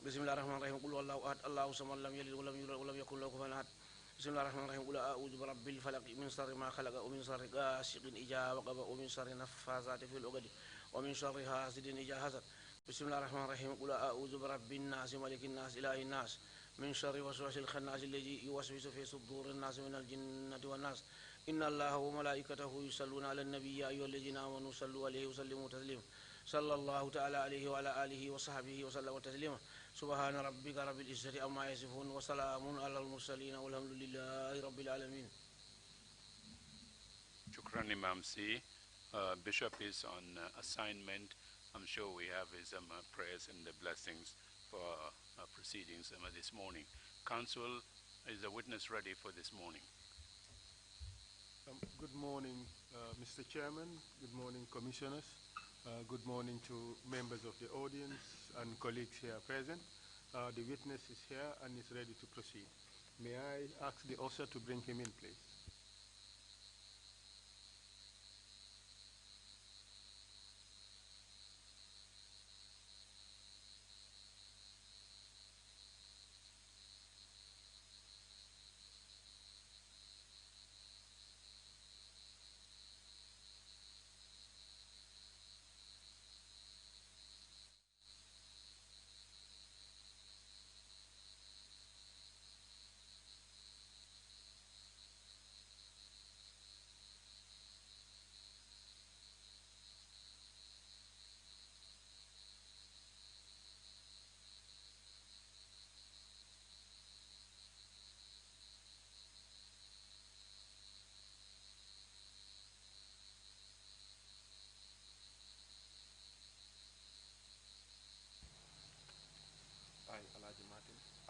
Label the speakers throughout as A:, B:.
A: بسم الله الرحمن الرحيم قل هو الله أحد الله الصمد لم يلد ولم يولد ولم يكن له كفوا أحد بسم الله الرحمن الرحيم قل أعوذ برب الفلق من شر ما خلق ومن شر غاسق إذا وقب ومن شر النفاثات في العقد ومن شر حاسد إذا حسد بسم الله الرحمن الرحيم قل أعوذ برب الناس ملك الناس إله الناس من شر وسواس الخناس الذي يوسوس في صدور الناس من الجنة والناس إن الله وملائكته يصلون على النبي يا أيها الذين آمنوا صلوا عليه وسلموا تسليما صلى الله تعالى عليه وعلى آله وصحبه وسلم تسليما سبحان ربك رب العزة عما يصفون وسلام على المرسلين والحمد لله رب العالمين.
B: Shukran Imam C. Bishop is on assignment. I'm sure we have his prayers and the blessings for proceedings this morning. Council, is the witness ready for this morning?
C: Good morning, Mr. Chairman. Good morning, Commissioners. Good morning to members of the audience and colleagues here present. The witness is here and is ready to proceed. May I ask the usher to bring him in, please?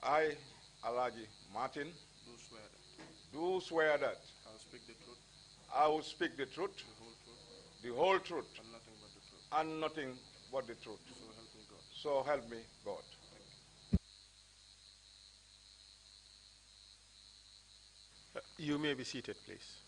D: I, ALAGIE Martin,
E: do swear that
D: I will speak the truth,
E: I will speak the truth,
D: the whole truth,
E: the whole truth,
D: and nothing but the truth.
E: and nothing but the truth.
D: So help me God.
E: So help me God.
C: You may be seated, please.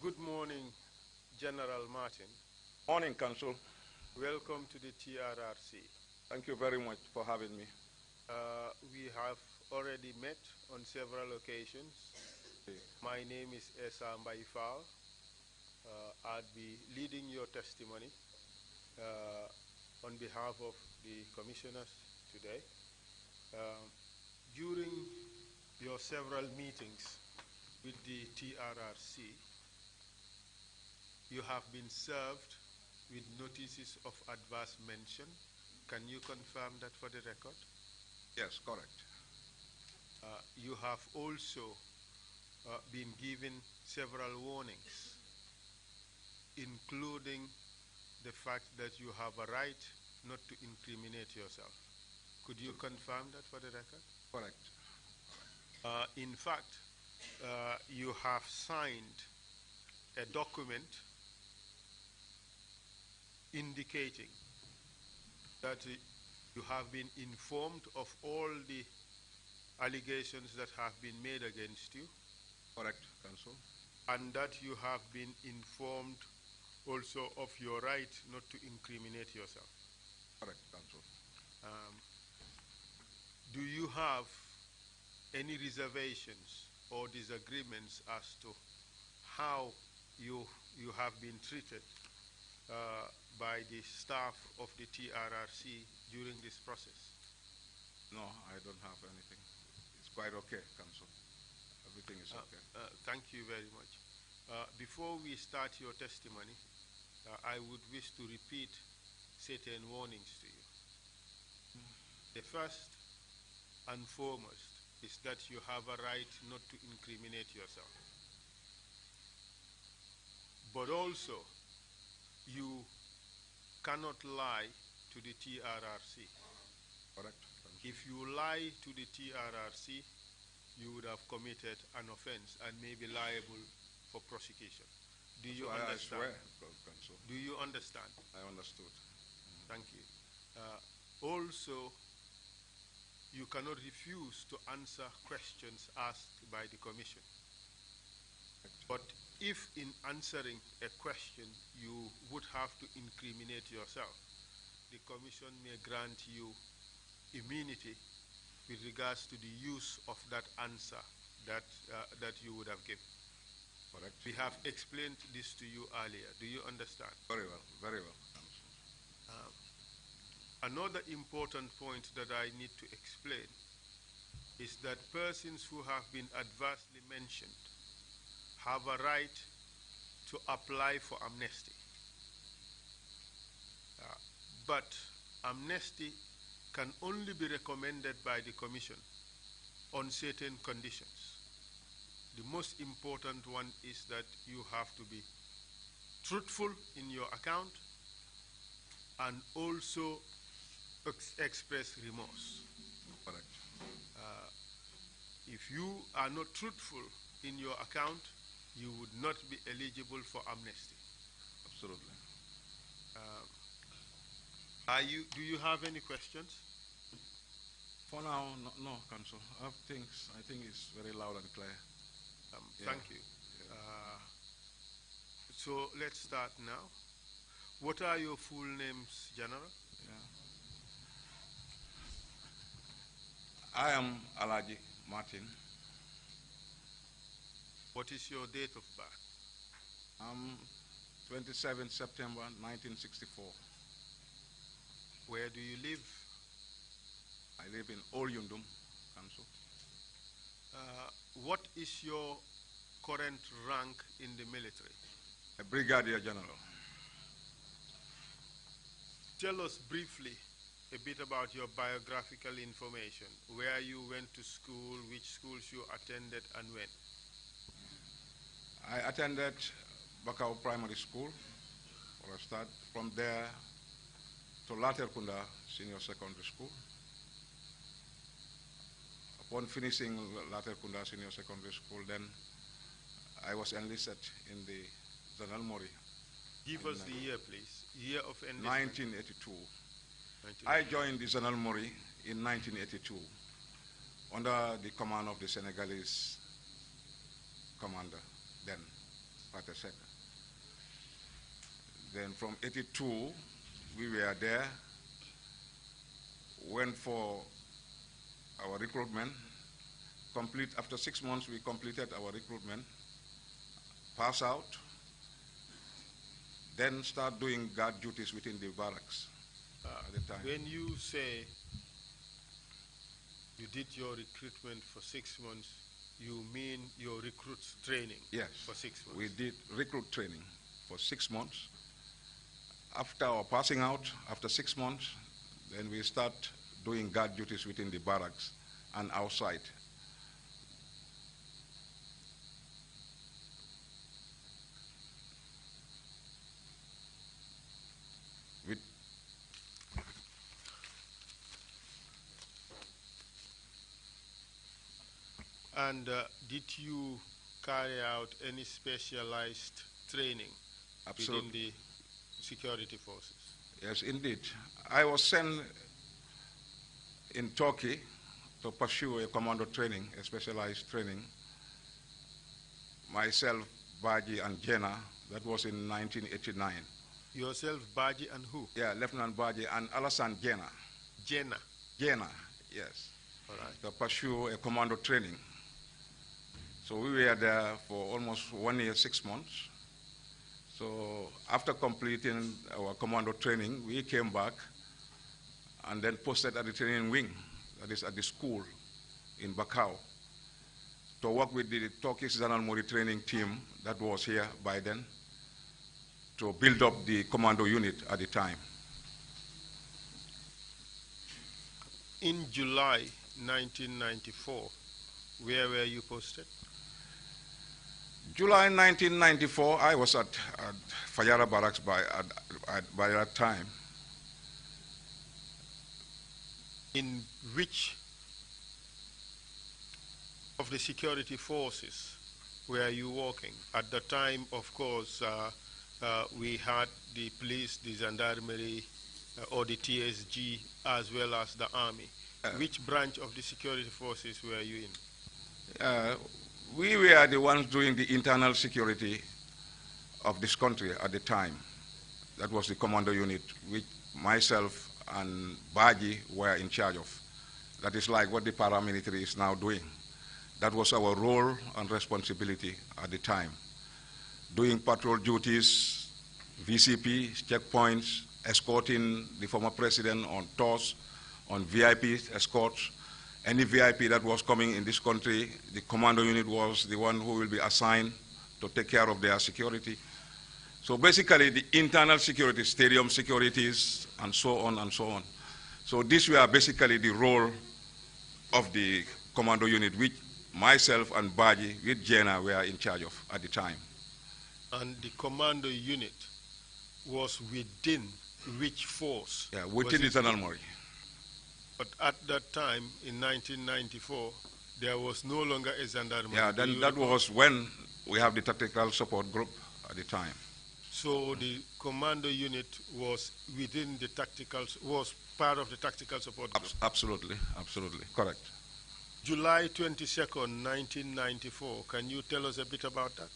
C: Good morning, General Martin.
E: Morning, Council.
C: Welcome to the TRRC.
E: Thank you very much for having me.
C: We have already met on several occasions. My name is Esa Mbaifal. I'll be leading your testimony on behalf of the commissioners today. During your several meetings with the TRRC, you have been served with notices of adverse mention. Can you confirm that for the record?
E: Yes, correct.
C: You have also been given several warnings, including the fact that you have a right not to incriminate yourself. Could you confirm that for the record?
E: Correct.
C: In fact, you have signed a document indicating that you have been informed of all the allegations that have been made against you.
E: Correct, Council.
C: And that you have been informed also of your right not to incriminate yourself.
E: Correct, Council.
C: Do you have any reservations or disagreements as to how you have been treated by the staff of the TRRC during this process?
E: No, I don't have anything. It's quite okay, Council. Everything is okay.
C: Thank you very much. Before we start your testimony, I would wish to repeat certain warnings to you. The first and foremost is that you have a right not to incriminate yourself. But also, you cannot lie to the TRRC.
E: Correct.
C: If you lie to the TRRC, you would have committed an offense and may be liable for prosecution. Do you understand?
E: I swear, Council.
C: Do you understand?
E: I understood.
C: Thank you. Also, you cannot refuse to answer questions asked by the Commission. But if in answering a question you would have to incriminate yourself, the Commission may grant you immunity with regards to the use of that answer that you would have given.
E: Correct.
C: We have explained this to you earlier. Do you understand?
E: Very well, very well.
C: Another important point that I need to explain is that persons who have been adversely mentioned have a right to apply for amnesty. But amnesty can only be recommended by the Commission on certain conditions. The most important one is that you have to be truthful in your account and also express remorse.
E: Correct.
C: If you are not truthful in your account, you would not be eligible for amnesty.
E: Absolutely.
C: Do you have any questions?
E: For now, no, Council. I think it's very loud and clear.
C: Thank you. So let's start now. What are your full names, General?
E: I am ALAGIE Martin.
C: What is your date of birth?
E: 27 September 1964.
C: Where do you live?
E: I live in Old Yundum, Council.
C: What is your current rank in the military?
E: A Brigadier General.
C: Tell us briefly a bit about your biographical information, where you went to school, which schools you attended, and when.
E: I attended Bakau Primary School for a start. From there to Laterkunda Senior Secondary School. Upon finishing Laterkunda Senior Secondary School, then I was enlisted in the Zanal Mori.
C: Give us the year, please. Year of enlistment.
E: 1982. I joined the Zanal Mori in 1982 under the command of the Senegalese commander, then, Pate Sek. Then from 82, we were there, went for our recruitment, after 6 months we completed our recruitment, pass out, then start doing guard duties within the barracks at the time.
C: When you say you did your recruitment for 6 months, you mean your recruits training?
E: Yes,
C: for 6 months?
E: We did recruit training for 6 months. After our passing out, after 6 months, then we start doing guard duties within the barracks and outside.
C: And did you carry out any specialized training
E: Absolutely.
C: within the security forces?
E: Yes, indeed. I was sent in Turkey to pursue a commando training, a specialized training. Myself, Baji, and Jenna, that was in 1989.
C: Yourself, Baji, and who?
E: Yeah, Lieutenant Baji and Alassane Jenna.
C: Jenna?
E: Jenna, yes.
C: All right.
E: To pursue a commando training. So we were there for almost 1 year, 6 months. So after completing our commando training, we came back and then posted at the training wing, that is at the school in Bakau, to work with the Turkish Zanal Mori training team that was here by then to build up the commando unit at the time.
C: In July 1994, where were you posted?
E: July 1994, I was at Fayara Barracks by that time.
C: In which of the security forces were you working? At the time, of course, we had the police, the gendarmerie, or the TSG, as well as the army. Which branch of the security forces were you in?
E: We were the ones doing the internal security of this country at the time. That was the commando unit, which myself and Baji were in charge of. That is like what the paramilitary is now doing. That was our role and responsibility at the time. Doing patrol duties, VCP, checkpoints, escorting the former president on tours, on VIP escorts. Any VIP that was coming in this country, the commando unit was the one who will be assigned to take care of their security. So basically the internal security, stadium securities, and so on and so on. So these were basically the role of the commando unit, which myself and Baji with Jena were in charge of at the time.
C: And the commando unit was within which force?
E: Yeah, within the Gendarmerie.
C: But at that time, in 1994, there was no longer a Gendarmerie.
E: Yeah, then that was when we have the tactical support group at the time.
C: So the commando unit was within the tactical, was part of the tactical support group?
E: Absolutely, absolutely, correct.
C: July 22nd, 1994, can you tell us a bit about that?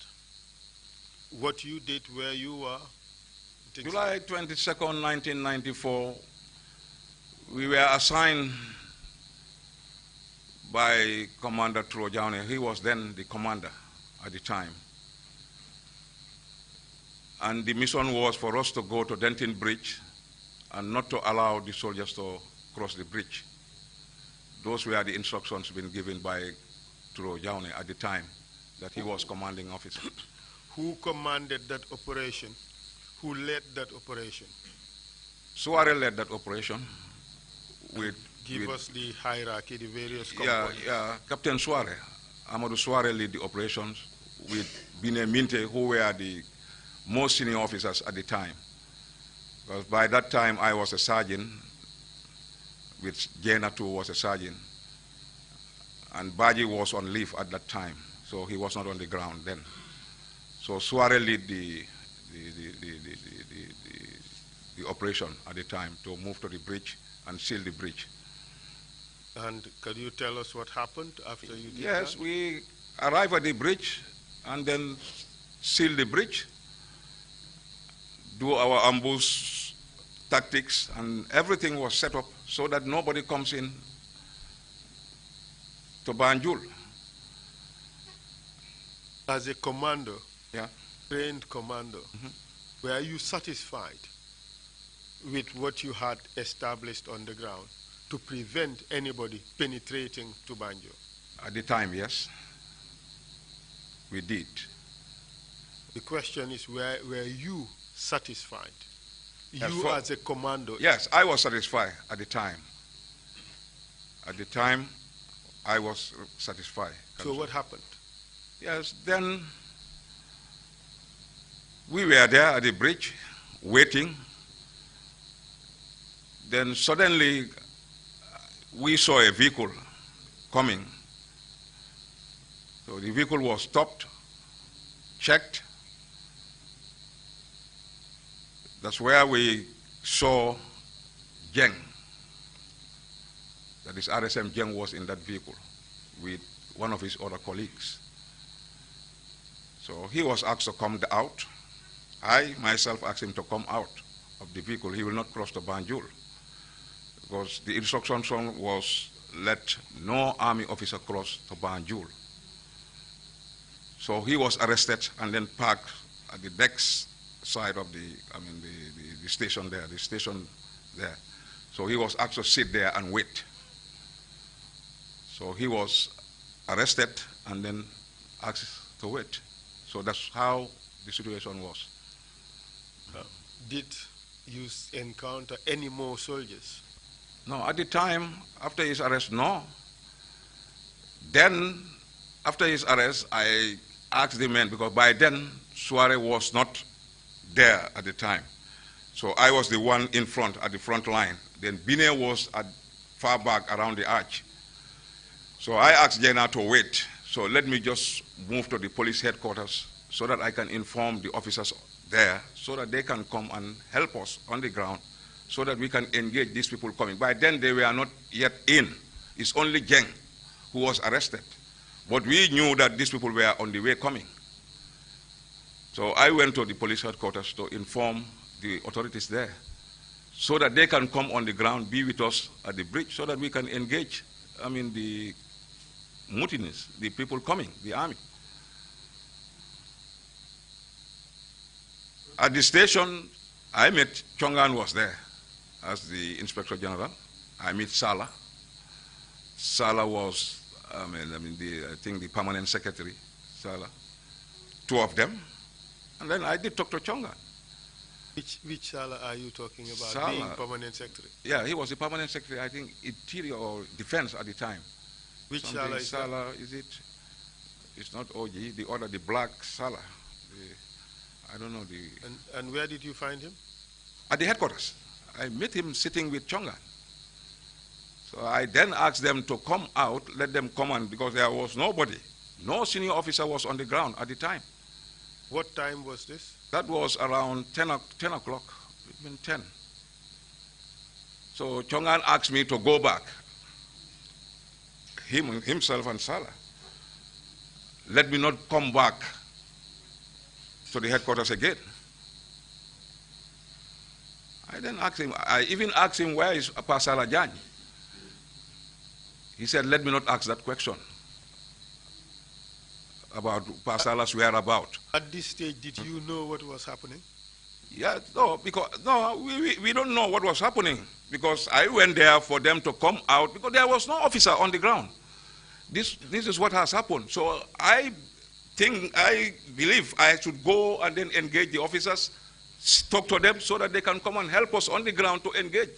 C: What you did, where you were?
E: July 22nd, 1994, we were assigned by Commander Trojane. He was then the commander at the time. And the mission was for us to go to Denton Bridge and not to allow the soldiers to cross the bridge. Those were the instructions being given by Trojane at the time that he was commanding officer.
C: Who commanded that operation? Who led that operation?
E: Suare led that operation.
C: Give us the hierarchy, the various components.
E: Yeah, Captain Suare, Amadou Suare led the operations with Bine Minte, who were the most senior officers at the time. Because by that time I was a sergeant, with Jena too was a sergeant, and Baji was on leave at that time, so he was not on the ground then. So Suare led the operation at the time to move to the bridge and seal the bridge.
C: And could you tell us what happened after you did
E: Yes,
C: that?
E: we arrived at the bridge and then seal the bridge, do our ambush tactics, and everything was set up so that nobody comes in to Banjul.
C: As a commando,
E: Yeah.
C: trained commando, were you satisfied with what you had established on the ground to prevent anybody penetrating to Banjul?
E: At the time, yes, we did.
C: The question is, were you satisfied?
E: Yes,
C: You as a commando.
E: Yes, I was satisfied at the time. At the time, I was satisfied.
C: So what happened?
E: Yes, then we were there at the bridge, waiting. Then suddenly, we saw a vehicle coming. So the vehicle was stopped, checked. That's where we saw Jeng. That is RSM Jeng was in that vehicle with one of his other colleagues. So he was asked to come out. I myself asked him to come out of the vehicle. He will not cross the Banjul, because the instruction was let no army officer cross to Banjul. So he was arrested and then parked at the next side of the station there, So he was asked to sit there and wait. So he was arrested and then asked to wait. So that's how the situation was.
C: Did you encounter any more soldiers?
E: No, at the time, after his arrest, no. Then, after his arrest, I asked the men, because by then, Suare was not there at the time. So I was the one in front, at the front line. Then Bine was at far back around the arch. So I asked Jena to wait. So let me just move to the police headquarters so that I can inform the officers there so that they can come and help us on the ground so that we can engage these people coming. By then, they were not yet in. It's only Jeng who was arrested. But we knew that these people were on the way coming. So I went to the police headquarters to inform the authorities there so that they can come on the ground, be with us at the bridge, so that we can engage, the mutineers, the people coming, the army. At the station, I met, Chongan was there as the Inspector General. I met Sala. Sala was, I think the permanent secretary, Sala. Two of them. And then I did talk to Chongan.
C: Which Sala are you talking about,
E: Sala,
C: being permanent secretary?
E: Yeah, he was the permanent secretary, I think, Interior or Defense at the time.
C: Which
E: Something
C: Sala is
E: Sala, that? Is it? It's not OG, the other, the black Sala. I don't know the...
C: And where did you find him?
E: At the headquarters. I met him sitting with Chongan. So I then asked them to come out, let them come on, because there was nobody. No senior officer was on the ground at the time.
C: What time was this?
E: That was around 10 o'clock, even 10. So Chongan asked me to go back, himself and Salah. Let me not come back to the headquarters again. I then asked him, I even asked him, where is Pasala Jan? He said, let me not ask that question about Pasala's whereabouts.
C: At this stage, did you know what was happening?
E: Yeah, no, because we don't know what was happening, because I went there for them to come out because there was no officer on the ground. This is what has happened. So I believe I should go and then engage the officers, talk to them so that they can come and help us on the ground to engage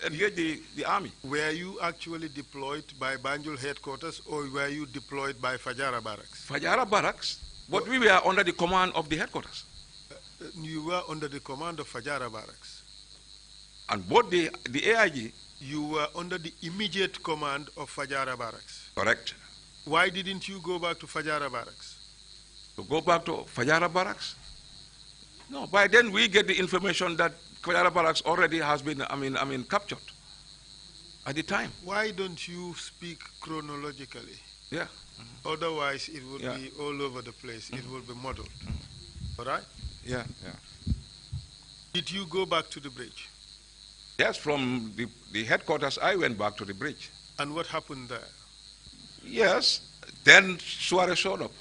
E: the army.
C: Were you actually deployed by Banjul headquarters, or were you deployed by Fajara barracks?
E: Fajara barracks, but we were under the command of the headquarters.
C: You were under the command of Fajara barracks?
E: And both the AIG...
C: You were under the immediate command of Fajara barracks?
E: Correct.
C: Why didn't you go back to Fajara barracks?
E: To go back to Fajara barracks? No, by then we get the information that Fajara barracks already has been, captured at the time.
C: Why don't you speak chronologically?
E: Yeah.
C: Otherwise, it would be all over the place. It will be muddled. All right?
E: Yeah.
C: Did you go back to the bridge?
E: Yes, from the headquarters, I went back to the bridge.
C: And what happened there?
E: Yes, then Suarez showed up.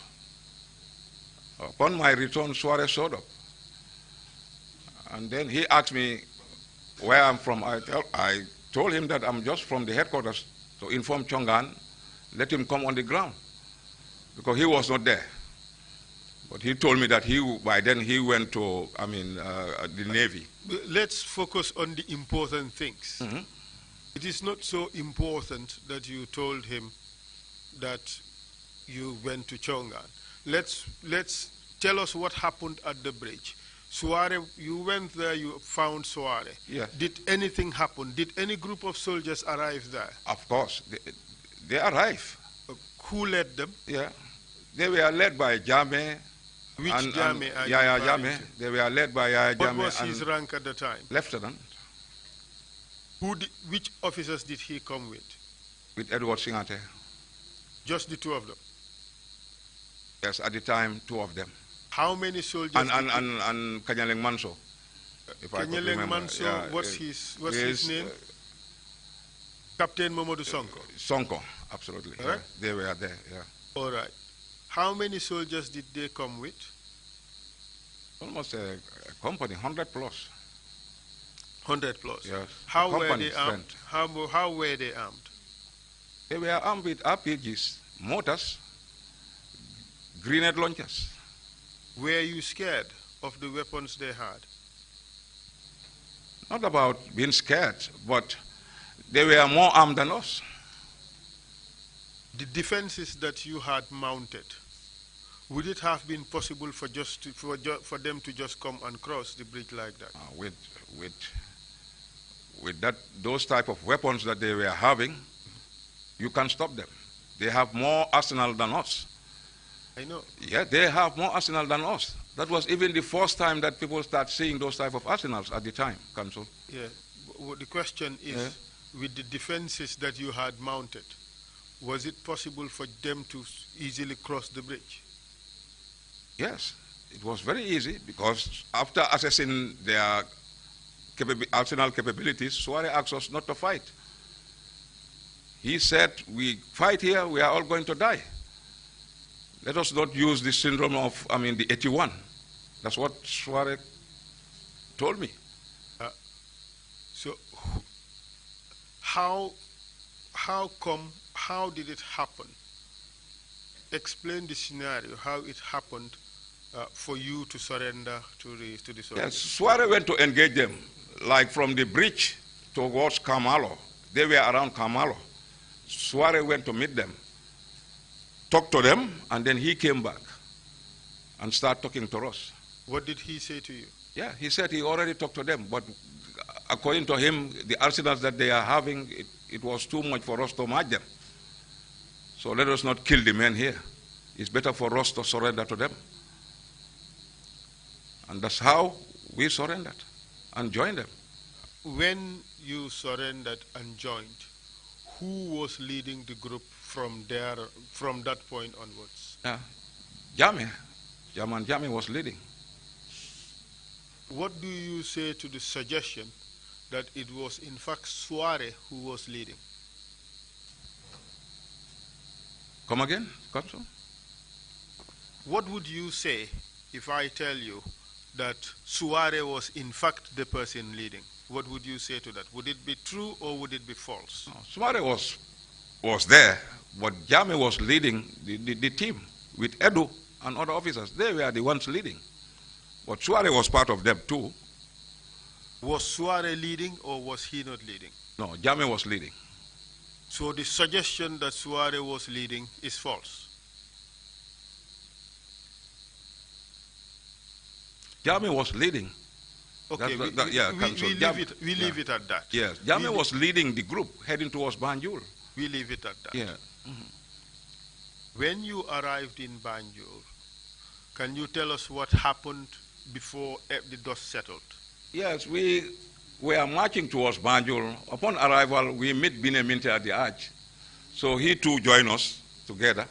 E: Upon my return, Suarez showed up. And then he asked me where I'm from. I told him that I'm just from the headquarters to inform Chongan, let him come on the ground, because he was not there. But he told me that by then he went to, the Navy.
C: Let's focus on the important things.
E: Mm-hmm.
C: It is not so important that you told him that you went to Chongan. Let's tell us what happened at the bridge. Suare, you went there, you found Suare.
E: Yeah.
C: Did anything happen? Did any group of soldiers arrive there?
E: Of course, they arrived.
C: Who led them?
E: Yeah, they were led by Jame.
C: Which Jame are you
E: Yaya
C: referring
E: Jame.
C: to?
E: They were led by Yaya Jame.
C: What was his rank at the time?
E: Lieutenant.
C: Which officers did he come with?
E: With Edward Singate.
C: Just the two of them?
E: Yes, at the time, two of them.
C: How many soldiers?
E: And Kanyaleng Manso.
C: Kanyaleng Manso, what's his name? Captain Momodu Sonko.
E: Sonko, absolutely.
C: Right?
E: Yeah. They were there, yeah.
C: All right. How many soldiers did they come with?
E: Almost a company, 100 plus.
C: 100 plus?
E: Yes.
C: How were they armed? How were they armed?
E: They were armed with RPGs, mortars, grenade launchers.
C: Were you scared of the weapons they had?
E: Not about being scared, but they were more armed than us.
C: The defenses that you had mounted, would it have been possible for them to just come and cross the bridge like that?
E: With those type of weapons that they were having, you can't stop them. They have more arsenal than us.
C: I know.
E: Yeah, they have more arsenal than us. That was even the first time that people start seeing those type of arsenals at the time, Council.
C: Yeah. the question is, with the defenses that you had mounted, was it possible for them to easily cross the bridge?
E: Yes, it was very easy because after assessing their arsenal capabilities, Suare asked us not to fight. He said, we fight here, we are all going to die. Let us not use the syndrome of, the Pt1. That's what Suare told me.
C: So how did it happen? Explain the scenario, how it happened for you to surrender to the soldiers.
E: Yes, Suare went to engage them, like from the bridge towards Kamalo. They were around Kamalo. Suare went to meet them, talked to them, and then he came back and started talking to us.
C: What did he say to you?
E: Yeah, he said he already talked to them, but according to him, the arsenals that they are having, it was too much for us to match them. So let us not kill the men here. It's better for us to surrender to them. And that's how we surrendered and joined them.
C: When you surrendered and joined, who was leading the group from that point onwards?
E: Jame was leading.
C: What do you say to the suggestion that it was in fact Suare who was leading?
E: Come again, Council?
C: What would you say if I tell you that Suare was in fact the person leading? What would you say to that? Would it be true or would it be false?
E: No, Suare was there, but Jame was leading the team with Edu and other officers. They were the ones leading. But Suare was part of them too.
C: Was Suare leading or was he not leading?
E: No, Jame was leading.
C: So the suggestion that Suare was leading is false.
E: Jame was leading.
C: Okay, we leave it at that.
E: Yes, Jame was leading the group heading towards Banjul.
C: We leave it at that.
E: Yeah.
C: When you arrived in Banjul, can you tell us what happened before the dust settled?
E: Yes, we were marching towards Banjul. Upon arrival, we met Bine Minte at the arch. So he too joined us together,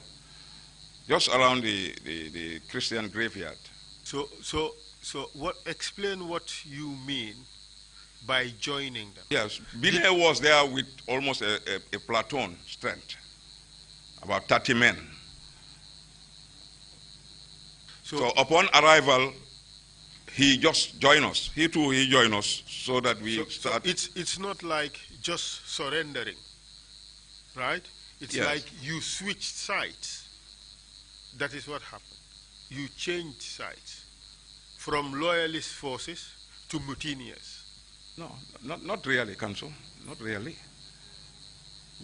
E: just around the Christian graveyard.
C: So explain what you mean by joining them.
E: Yes, Bine was there with almost a platoon strength, about 30 men. So upon arrival, he just joined us. He joined us so that we start.
C: It's not like just surrendering, right? It's like you switched sides. That is what happened. You changed sides from loyalist forces to mutineers.
E: No, not really, Council. Not really.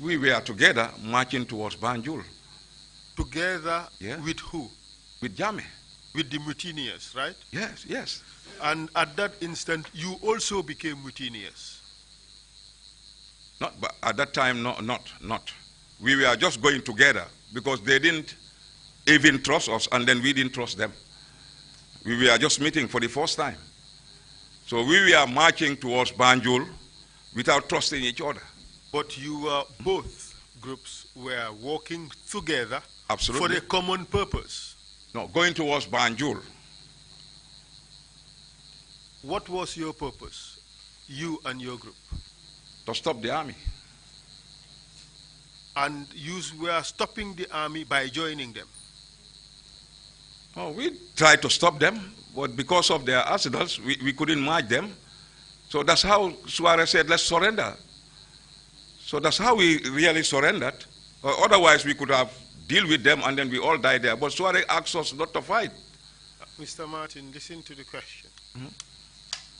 E: We were together marching towards Banjul.
C: Together with who?
E: With Jame.
C: With the mutineers, right?
E: Yes, yes.
C: And at that instant, you also became mutineers.
E: Not, but at that time, not. We were just going together because they didn't even trust us, and then we didn't trust them. We were just meeting for the first time. So we were marching towards Banjul without trusting each other.
C: But you were, both groups were working together.
E: Absolutely.
C: For a common purpose.
E: No, going towards Banjul.
C: What was your purpose, you and your group?
E: To stop the army.
C: And you were stopping the army by joining them?
E: Oh, we tried to stop them, but because of their arsenals, we couldn't march them. So that's how Suare said, let's surrender. So that's how we really surrendered. Otherwise, we could have dealt with them and then we all died there. But Suare asked us not to fight.
C: Mr. Martin, listen to the question.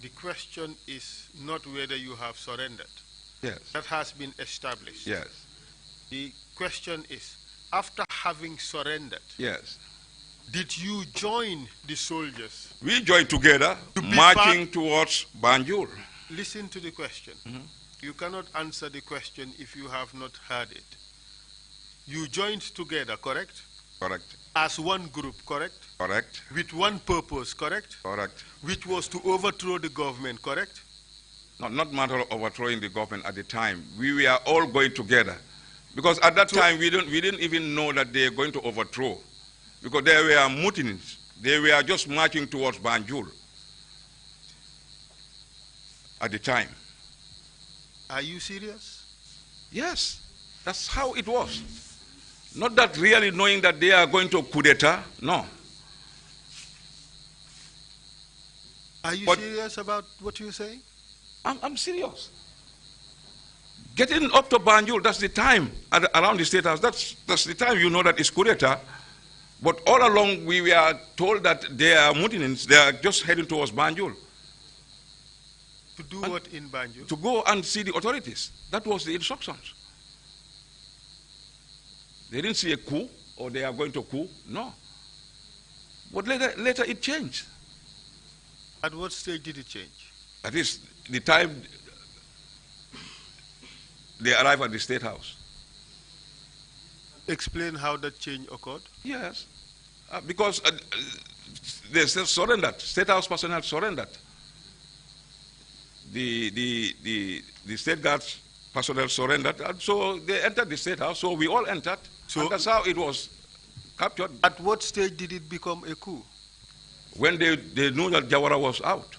C: The question is not whether you have surrendered.
E: Yes.
C: That has been established.
E: Yes.
C: The question is, after having surrendered,
E: yes,
C: did you join the soldiers?
E: We joined together, marching towards Banjul.
C: Listen to the question. You cannot answer the question if you have not heard it. You joined together, correct?
E: Correct.
C: As one group, correct?
E: Correct.
C: With one purpose, correct?
E: Correct.
C: Which was to overthrow the government, correct?
E: not matter of overthrowing the government at the time. We were all going together. Because at that time, we didn't even know that they were going to overthrow. Because there were mutinies. They were just marching towards Banjul at the time.
C: Are you serious?
E: Yes, that's how it was. Not that really knowing that they are going to coup d'etat, no.
C: Are you serious about what you're saying?
E: I'm serious. Getting up to Banjul, that's the time around the State House. That's the time you know that it's coup d'etat. But all along we were told that they are mutinies. They are just heading towards Banjul.
C: To do what in Banjul?
E: To go and see the authorities. That was the instructions. They didn't see a coup or they are going to coup. No. But later it changed.
C: At what stage did it change?
E: That is the time they arrived at the State House.
C: Explain how that change occurred.
E: Yes. Because they surrendered. State House personnel surrendered. The State Guards personnel surrendered, and so they entered the State House. So we all entered. So and that's how it was captured.
C: At what stage did it become a coup?
E: When they knew that Jawara was out.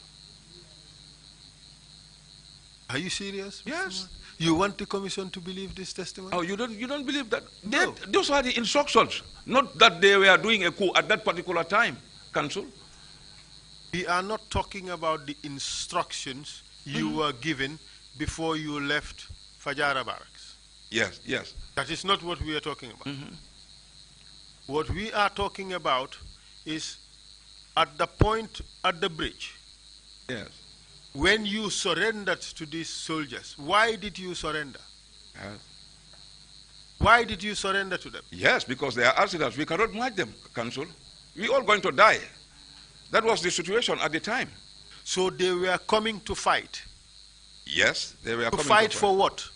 C: Are you serious?
E: Yes.
C: You want the commission to believe this testimony?
E: Oh, you don't believe that?
C: No.
E: Those are the instructions, not that they were doing a coup at that particular time, Council.
C: We are not talking about the instructions you were given before you left Fajara Barracks.
E: Yes, yes.
C: That is not what we are talking about. What we are talking about is at the point at the bridge.
E: Yes.
C: When you surrendered to these soldiers, why did you surrender?
E: Yes.
C: Why did you surrender to them?
E: Yes, because they are assassins. We cannot match them, Council. We all going to die. That was the situation at the time.
C: So they were coming to fight.
E: Yes, they were coming
C: to fight. For what?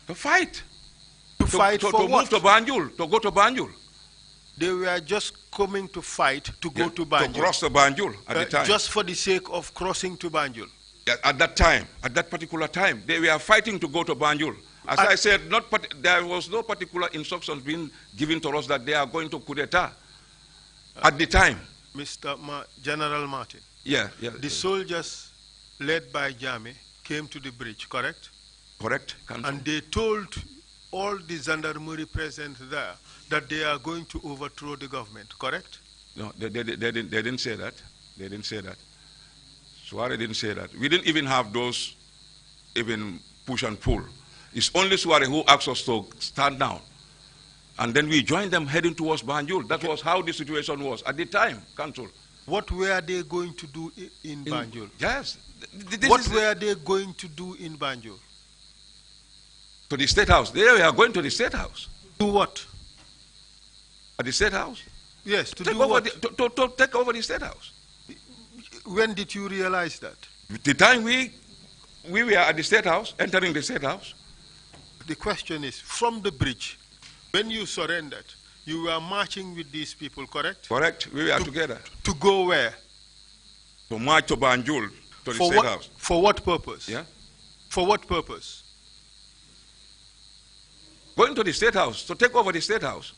E: To fight.
C: To fight for what?
E: To move to Banjul, to go to Banjul.
C: They were just coming to fight to go to Banjul.
E: To cross to Banjul at the time.
C: Just for the sake of crossing to Banjul.
E: At that time, at that particular time, they were fighting to go to Banjul. As I said, there was no particular instructions being given to us that they are going to coup d'etat at the time.
C: General Martin.
E: Yeah.
C: The soldiers led by Jame came to the bridge, correct?
E: Correct, Council.
C: And they told all the gendarmerie present there that they are going to overthrow the government, correct?
E: No, they didn't say that. They didn't say that. Suare didn't say that. We didn't even have those even push and pull. It's only Suare who asked us to stand down. And then we joined them heading towards Banjul. That was how the situation was at the time, Council.
C: What were they going to do in Banjul?
E: Yes.
C: What were they going to do in Banjul?
E: To the State House. They were going to the State House.
C: Do what?
E: At the State House?
C: Yes, to do what?
E: To take over the State House.
C: When did you realize that?
E: The time we were at the State House, entering the State House.
C: The question is, from the bridge, when you surrendered, you were marching with these people, correct?
E: Correct. We were together.
C: To go where?
E: To march to Banjul, to the State House.
C: For what purpose?
E: Yeah.
C: For what purpose?
E: Going to the State House, to take over the State House.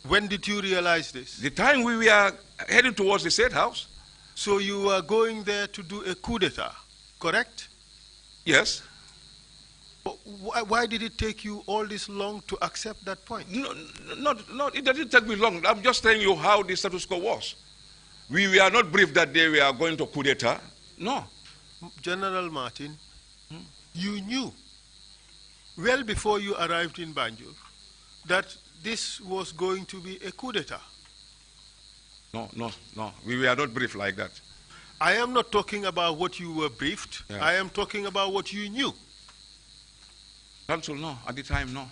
C: When did you realize this?
E: The time we were heading towards the State House.
C: So you were going there to do a coup d'etat, correct?
E: Yes.
C: Why did it take you all this long to accept that point?
E: No, it didn't take me long. I'm just telling you how the status quo was. We were not briefed that they were going to coup d'etat. No.
C: General Martin, you knew well before you arrived in Banjul that this was going to be a coup d'etat.
E: No. We were not briefed like that.
C: I am not talking about what you were briefed. Yeah. I am talking about what you knew.
E: Council, no. At the time, no.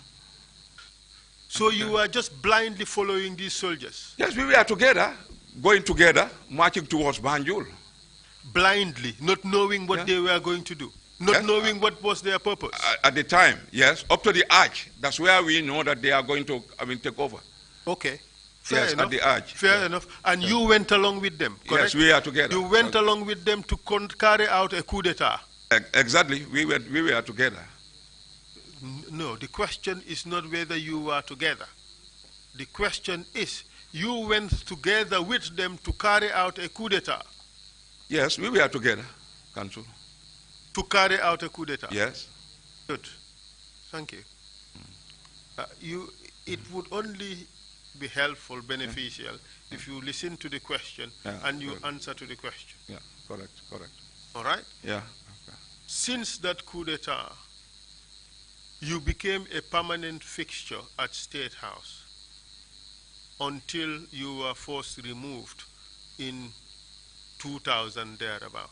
C: So you were just blindly following these soldiers?
E: Yes, we were together, going together, marching towards Banjul.
C: Blindly, not knowing what they were going to do? Not knowing what was their purpose?
E: At the time, yes. Up to the arch. That's where we know that they are going to, take over.
C: Okay.
E: Yes,
C: enough.
E: at the Arch.
C: Fair enough. And you went along with them, correct?
E: Yes, we are together.
C: You went along with them to carry out a coup d'etat.
E: Exactly, we were together.
C: No, the question is not whether you were together. The question is, you went together with them to carry out a coup d'etat.
E: Yes, we were together, Council.
C: To carry out a coup d'etat?
E: Yes.
C: Good. Thank you. It would only be helpful, beneficial, if you listen to the question and you answer to the question.
E: Yeah, correct.
C: All right?
E: Yeah. Okay.
C: Since that coup d'etat, you became a permanent fixture at State House until you were forced removed in 2000 thereabout.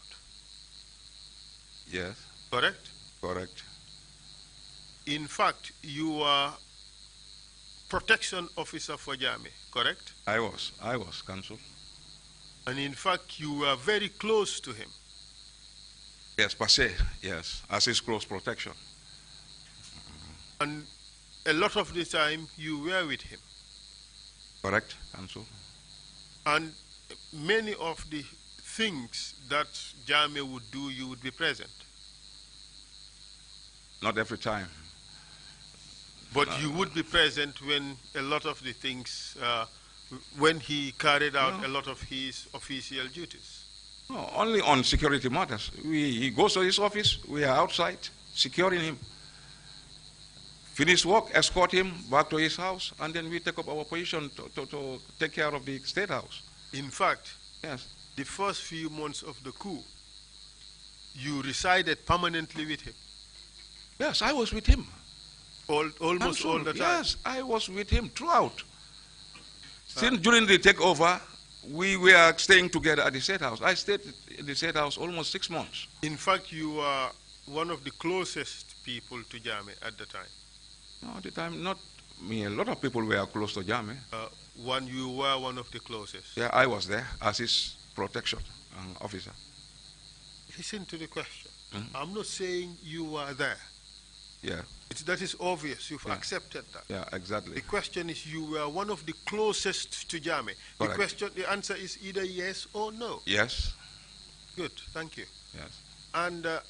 E: Yes.
C: Correct?
E: Correct.
C: In fact, you were protection officer for Jammeh, correct?
E: I was, Council.
C: And in fact, you were very close to him.
E: Yes, per se, yes, as his close protection.
C: And a lot of the time, you were with him.
E: Correct, Council.
C: And many of the things that Jammeh would do, you would be present.
E: Not every time.
C: But you would be present when a lot of the things, when he carried out a lot of his official duties.
E: No, only on security matters. He goes to his office, we are outside, securing him. Finish work, escort him back to his house, and then we take up our position to take care of the State House.
C: In fact,
E: yes,
C: the first few months of the coup, you resided permanently with him.
E: Yes, I was with him.
C: Almost all the time?
E: Yes, I was with him throughout. Since during the takeover, we were staying together at the State House. I stayed in the State House almost 6 months.
C: In fact, you were one of the closest people to Jammeh at the time.
E: No, at the time, not me. A lot of people were close to Jammeh.
C: You were one of the closest.
E: Yeah, I was there as his protection officer.
C: Listen to the question. I'm not saying you were there.
E: Yeah.
C: That is obvious. You've accepted that.
E: Yeah, exactly.
C: The question is, you were one of the closest to Jammeh. The answer is either yes or no.
E: Yes.
C: Good. Thank you.
E: Yes.
C: And a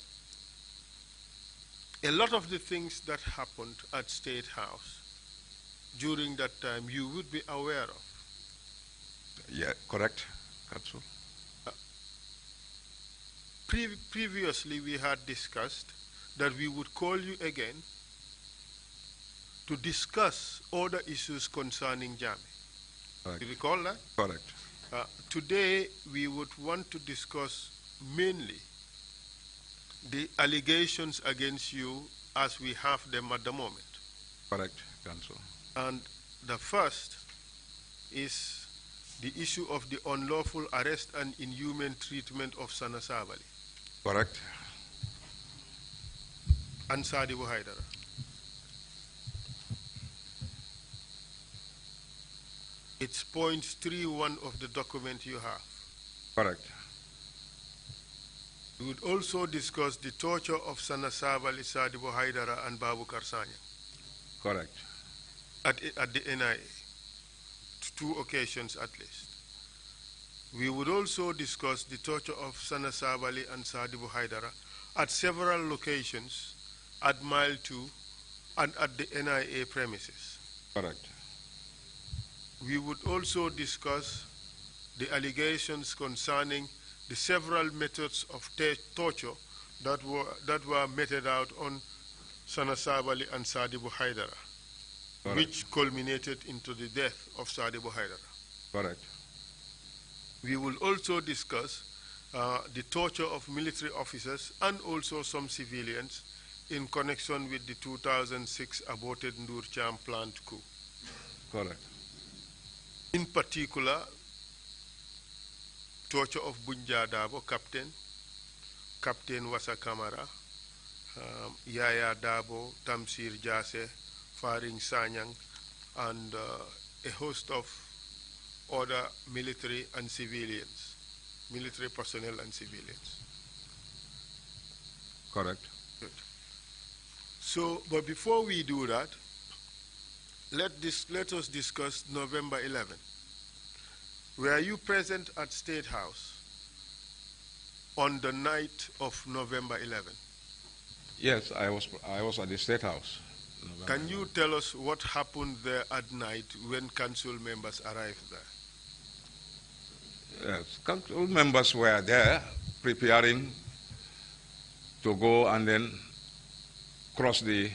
C: lot of the things that happened at State House during that time, you would be aware of.
E: Yeah, correct, Council.
C: Previously, we had discussed that we would call you again to discuss other issues concerning Jammeh.
E: Correct.
C: Do you recall that?
E: Correct.
C: Today, we would want to discuss mainly the allegations against you as we have them at the moment.
E: Correct, Council.
C: And the first is the issue of the unlawful arrest and inhuman treatment of Sana Sabally.
E: Correct.
C: And Sadibu Haidara. It's point 3.1 of the document you have.
E: Correct.
C: We would also discuss the torture of Sana Sabally, Sadibu Haidara, and Babu Karsanya.
E: Correct.
C: At the NIA, 2 occasions at least. We would also discuss the torture of Sana Sabally and Sadibu Haidara at several locations at Mile 2 and at the NIA premises.
E: Correct.
C: We would also discuss the allegations concerning the several methods of torture that were meted out on Sana Sabally and Sadibu Haidara, which culminated into the death of Sadibu Haidara.
E: Correct.
C: We will also discuss the torture of military officers and also some civilians in connection with the 2006 aborted Ndur Cham plant coup.
E: Correct.
C: In particular, torture of Bunja Dabo, Captain Wasa Kamara, Yaya Dabo, Tamsir Jase, Faring Sanyang, and a host of other military and civilians, military personnel and civilians.
E: Correct.
C: Good. So, but before we do that, let us discuss November 11. Were you present at State House on the night of November 11?
E: Yes, I was at the State House.
C: Can you tell us what happened there at night when council members arrived there?
E: Yes, council members were there preparing to go and then cross the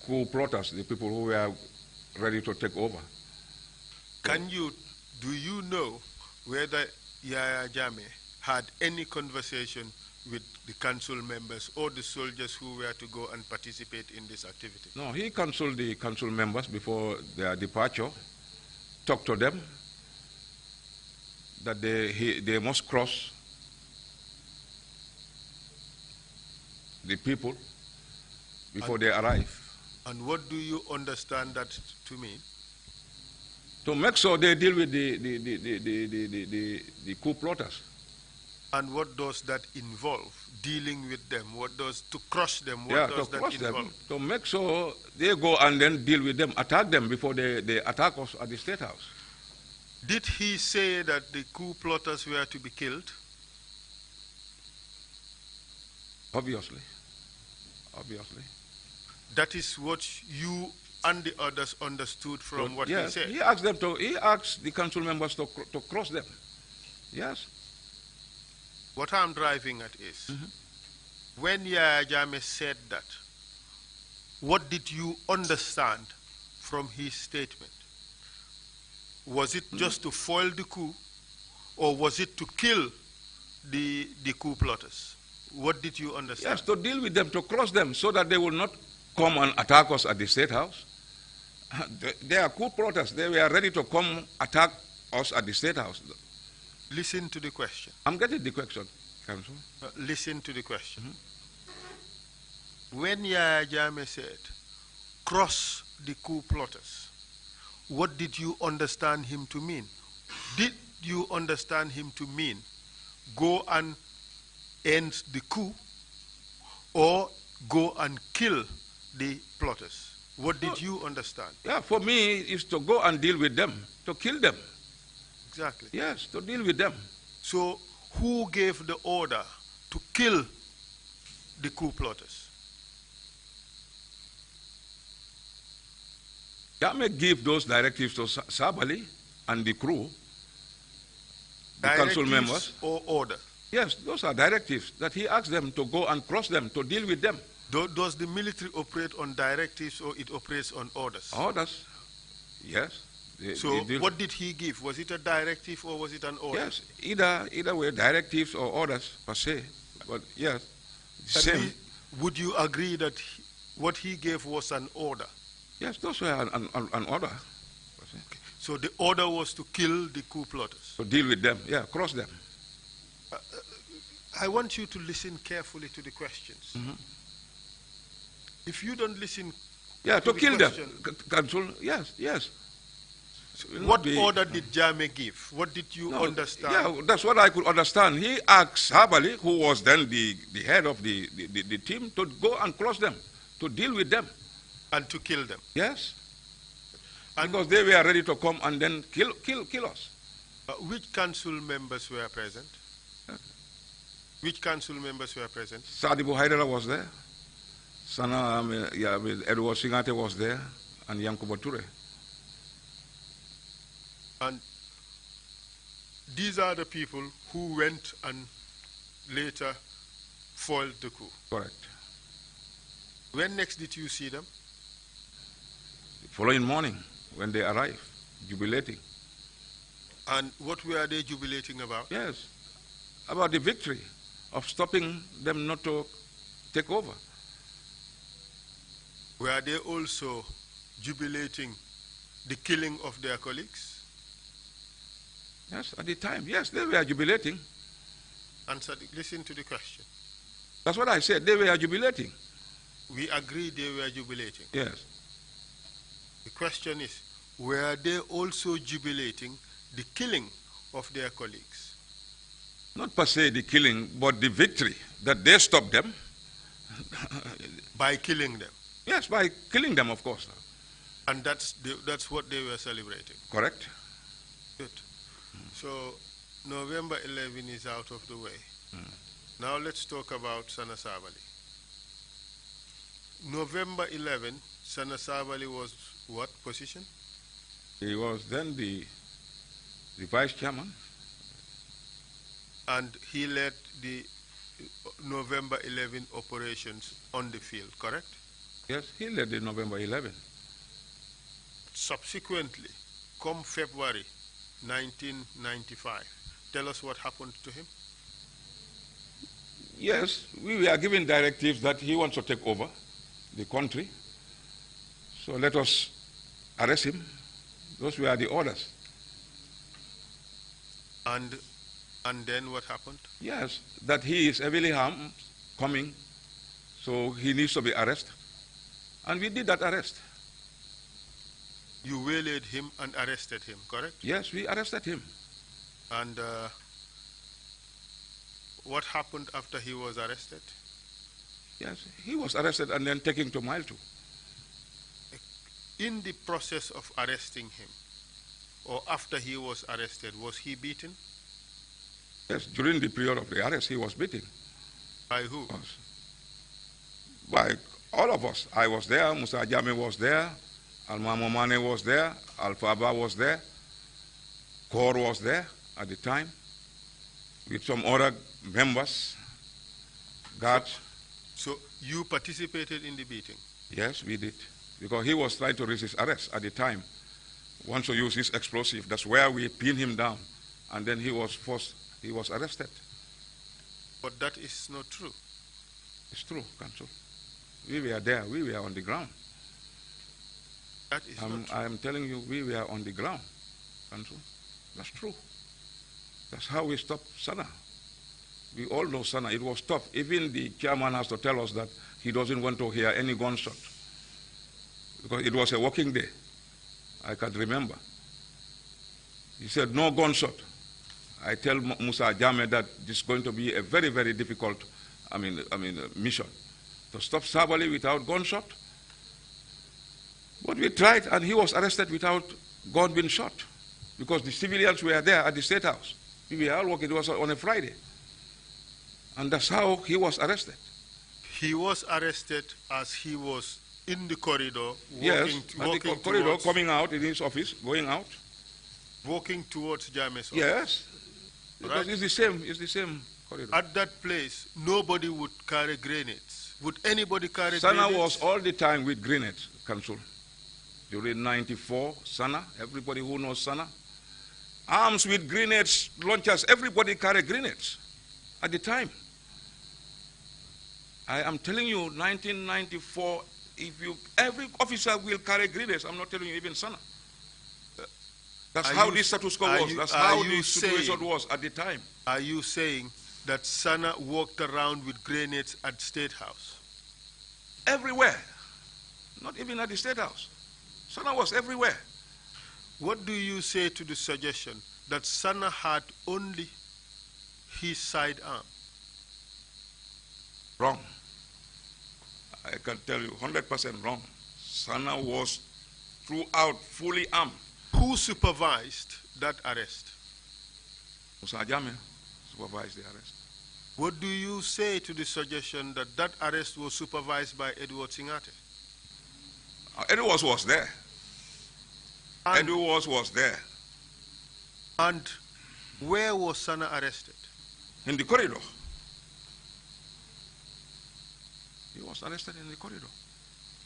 E: coup plotters, the people who were ready to take over.
C: Do you know whether Yaya Jammeh had any conversation with the council members or the soldiers who were to go and participate in this activity?
E: No, he counseled the council members before their departure, talked to them that they must cross the people before they arrive.
C: And what do you understand that to mean?
E: To make sure they deal with the coup plotters.
C: And what does that involve? Dealing with them? What does to crush them? What
E: Yeah,
C: does
E: to
C: that
E: crush
C: involve?
E: them, to make sure they go and then deal with them, attack them before they attack us at the State House.
C: Did he say that the coup plotters were to be killed?
E: Obviously.
C: That is what you and the others understood from what
E: yes,
C: he said.
E: he asked the council members to cross them. Yes.
C: What I'm driving at is, when Yaya Jammeh said that, what did you understand from his statement? Was it just to foil the coup, or was it to kill the coup plotters? What did you understand?
E: Yes, to deal with them, to cross them, so that they will not come and attack us at the State House. They are coup plotters. They were ready to come attack us at the State House.
C: Listen to the question.
E: I'm getting the question, Council.
C: Listen to the question. When Yaya Jammeh said, cross the coup plotters, what did you understand him to mean? Did you understand him to mean go and end the coup, or go and kill the plotters? What did you understand?
E: Yeah, for me, it's to go and deal with them, to kill them.
C: Exactly.
E: Yes, to deal with them.
C: So who gave the order to kill the coup plotters?
E: Jammeh gave those directives to Sabali and the crew, the council members.
C: Or order?
E: Yes, those are directives that he asked them to go and cross them, to deal with them.
C: Does the military operate on directives, or it operates on orders?
E: Orders, yes.
C: So what did he give? Was it a directive or was it an order?
E: Yes, either way, directives or orders per se. But yes, same.
C: Would you agree that what he gave was an order?
E: Yes, those were an order.
C: Okay. So the order was to kill the coup plotters?
E: To deal with them, yeah, cross them.
C: I want you to listen carefully to the questions. If you don't listen,
E: yeah, to kill them, Council, yes.
C: So what order did Jammeh give? What did you understand?
E: Yeah, that's what I could understand. He asked Sabali, who was then the head of the team, to go and cross them, to deal with them.
C: And to kill them?
E: Yes. And because they were ready to come and then kill us.
C: Which council members were present? Which council members were present?
E: Sadibu Haidara was there. Edward Singate was there, and Yankuba Ture.
C: And these are the people who went and later foiled the coup.
E: Correct.
C: When next did you see them?
E: The following morning, when they arrived, jubilating.
C: And what were they jubilating about?
E: Yes, about the victory of stopping them not to take over.
C: Were they also jubilating the killing of their colleagues?
E: Yes, at the time, yes, they were jubilating.
C: Listen to the question.
E: That's what I said, they were jubilating.
C: We agree they were jubilating.
E: Yes.
C: The question is, were they also jubilating the killing of their colleagues?
E: Not per se the killing, but the victory, that they stopped them.
C: By killing them?
E: Yes, by killing them, of course.
C: And that's what they were celebrating?
E: Correct.
C: So November 11 is out of the way. Now let's talk about Sana Sabali. November 11, Sana Sabali was what position?
E: He was then the vice chairman.
C: And he led the November 11 operations on the field, correct?
E: Yes, he led the November 11.
C: Subsequently, come February 1995, tell us what happened to him.
E: Yes, we were given directives that he wants to take over the country. So let us arrest him. Those were the orders.
C: And then what happened?
E: Yes, that he is heavily harmed, coming, so he needs to be arrested. And we did that arrest.
C: You waylaid him and arrested him, correct?
E: Yes, we arrested him.
C: And what happened after he was arrested?
E: Yes, he was arrested and then taken to Mile 2.
C: In the process of arresting him, or after he was arrested, was he beaten?
E: Yes, during the period of the arrest, he was beaten.
C: By who?
E: By all of us. I was there, Musa Jame was there, Almamo Mane was there, Alfaba was there, Kor was there at the time, with some other members, guards.
C: So you participated in the beating?
E: Yes, we did. Because he was trying to resist arrest at the time. Once to use his explosive, that's where we pinned him down. And then he was arrested.
C: But that is not true.
E: It's true, Council. We were there, we were on the ground.
C: That is not true.
E: I am telling you, we were on the ground, Council. That's true. That's how we stopped Sana. We all know Sana. It was tough. Even the chairman has to tell us that he doesn't want to hear any gunshot. Because it was a working day. I can remember. He said, no gunshot. I tell Musa Jame that this is going to be a very, very difficult mission. To stop Sabali without gunshot. But we tried, and he was arrested without gun being shot. Because the civilians were there at the State House. We were all working. It was on a Friday. And that's how he was arrested.
C: He was arrested as he was in the corridor,
E: walking corridor, coming out in his office, going out.
C: Walking towards Jame's office.
E: Yes. Because
C: Right.
E: It's the same corridor.
C: At that place, nobody would carry grenades. Would anybody carry
E: Sana
C: grenades?
E: was all the time with grenades, Council. During 94, Sana, everybody who knows Sana, arms with grenades, launchers, everybody carried grenades at the time. I am telling you, 1994, every officer will carry grenades. I'm not telling you even Sana. That's how the status quo was. That's how the situation was at the time.
C: Are you saying that Sana walked around with grenades at State House?
E: Everywhere. Not even at the State House. Sana was everywhere.
C: What do you say to the suggestion that Sana had only his sidearm?
E: Wrong. I can tell you 100% wrong. Sana was throughout fully armed.
C: Who supervised that arrest?
E: Musa Jame supervised the arrest.
C: What do you say to the suggestion that that arrest was supervised by Edward Singate?
E: Edward was there. Edward was there.
C: And where was Sana arrested?
E: In the corridor. He was arrested in the corridor.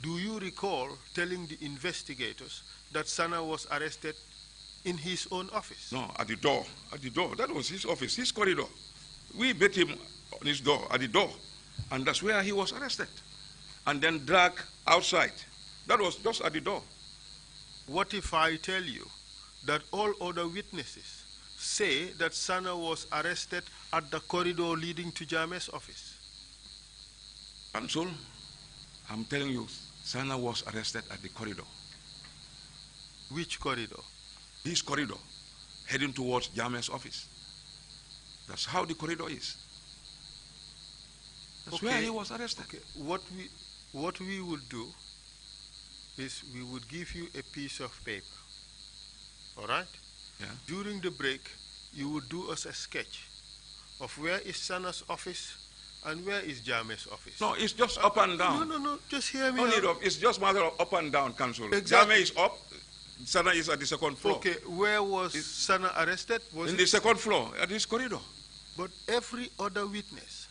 C: Do you recall telling the investigators that Sana was arrested in his own office?
E: No, at the door. At the door. That was his office, his corridor. We beat him on his door, at the door. And that's where he was arrested. And then dragged outside. That was just at the door.
C: What if I tell you that all other witnesses say that Sana was arrested at the corridor leading to Jame's office?
E: Counsel, I'm telling you, Sana was arrested at the corridor.
C: Which corridor?
E: This corridor, heading towards Jame's office. That's how the corridor is. That's where he was arrested.
C: Okay. What we would do is we would give you a piece of paper. All right?
E: Yeah.
C: During the break, you would do us a sketch of where is Sana's office and where is Jame's office.
E: No, it's just up and down.
C: No, just hear me
E: No
C: out.
E: need of, it's just matter of up and down, Council.
C: Exactly.
E: Jame is up, Sana is at the second floor.
C: Okay, where was Sana arrested? Was
E: In
C: it?
E: the second floor, at this corridor.
C: But every other witness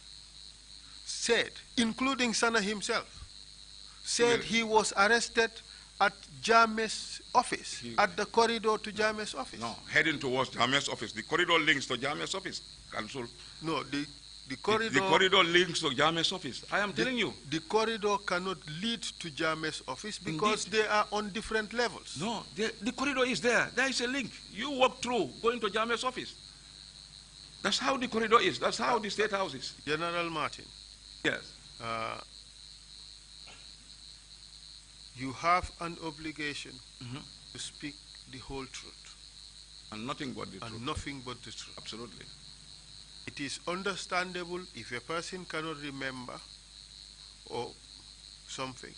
C: said, including Sana himself, said he was arrested at Jame's office, at the corridor to Jame's office.
E: No, heading towards Jame's office. The corridor links to Jame's office, Council.
C: No, the corridor...
E: The corridor links to Jame's office. I am telling you.
C: The corridor cannot lead to Jame's office because
E: Indeed.
C: they are on different levels.
E: No, the corridor is there. There is a link. You walk through, going to Jame's office. That's how the corridor is. That's how the State House is.
C: General Martin,
E: Yes.
C: you have an obligation to speak the whole truth.
E: And nothing but the
C: And
E: truth.
C: nothing but the truth.
E: Absolutely.
C: It is understandable if a person cannot remember or something,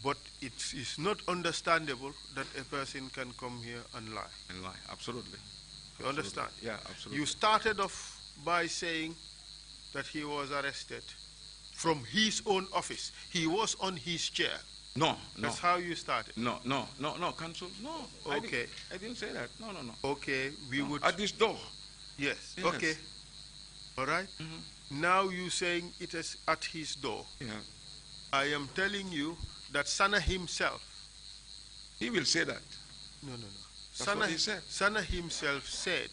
C: but it is not understandable that a person can come here and lie.
E: And lie. Absolutely.
C: You understand?
E: Yeah, absolutely.
C: You started off by saying that he was arrested from his own office. He was on his chair.
E: No, no.
C: That's how you started.
E: No, Council. No.
C: Okay.
E: I didn't say that. No.
C: Okay, we would...
E: At this door.
C: Yes.
E: Yes.
C: Okay. All right. Now you saying it is at his door.
E: Yeah.
C: I am telling you that Sana himself...
E: He will say that.
C: No.
E: That's what he said.
C: Sana himself said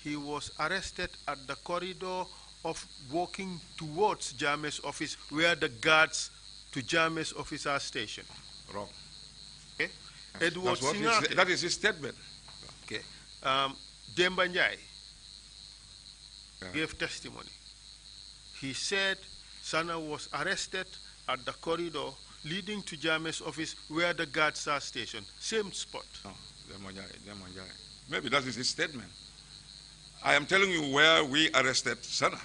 C: he was arrested at the corridor of walking towards Jame's office where the guards to Jame's office are stationed.
E: Wrong.
C: Okay?
E: Yes.
C: Edward
E: That's what
C: Singate.
E: that is his statement.
C: Okay. Demba Njai
E: Yeah.
C: gave testimony. He said Sana was arrested at the corridor leading to Jame's office where the guards are stationed. Same spot.
E: No, Demonjai. Maybe that is his statement. I am telling you where we arrested Sana.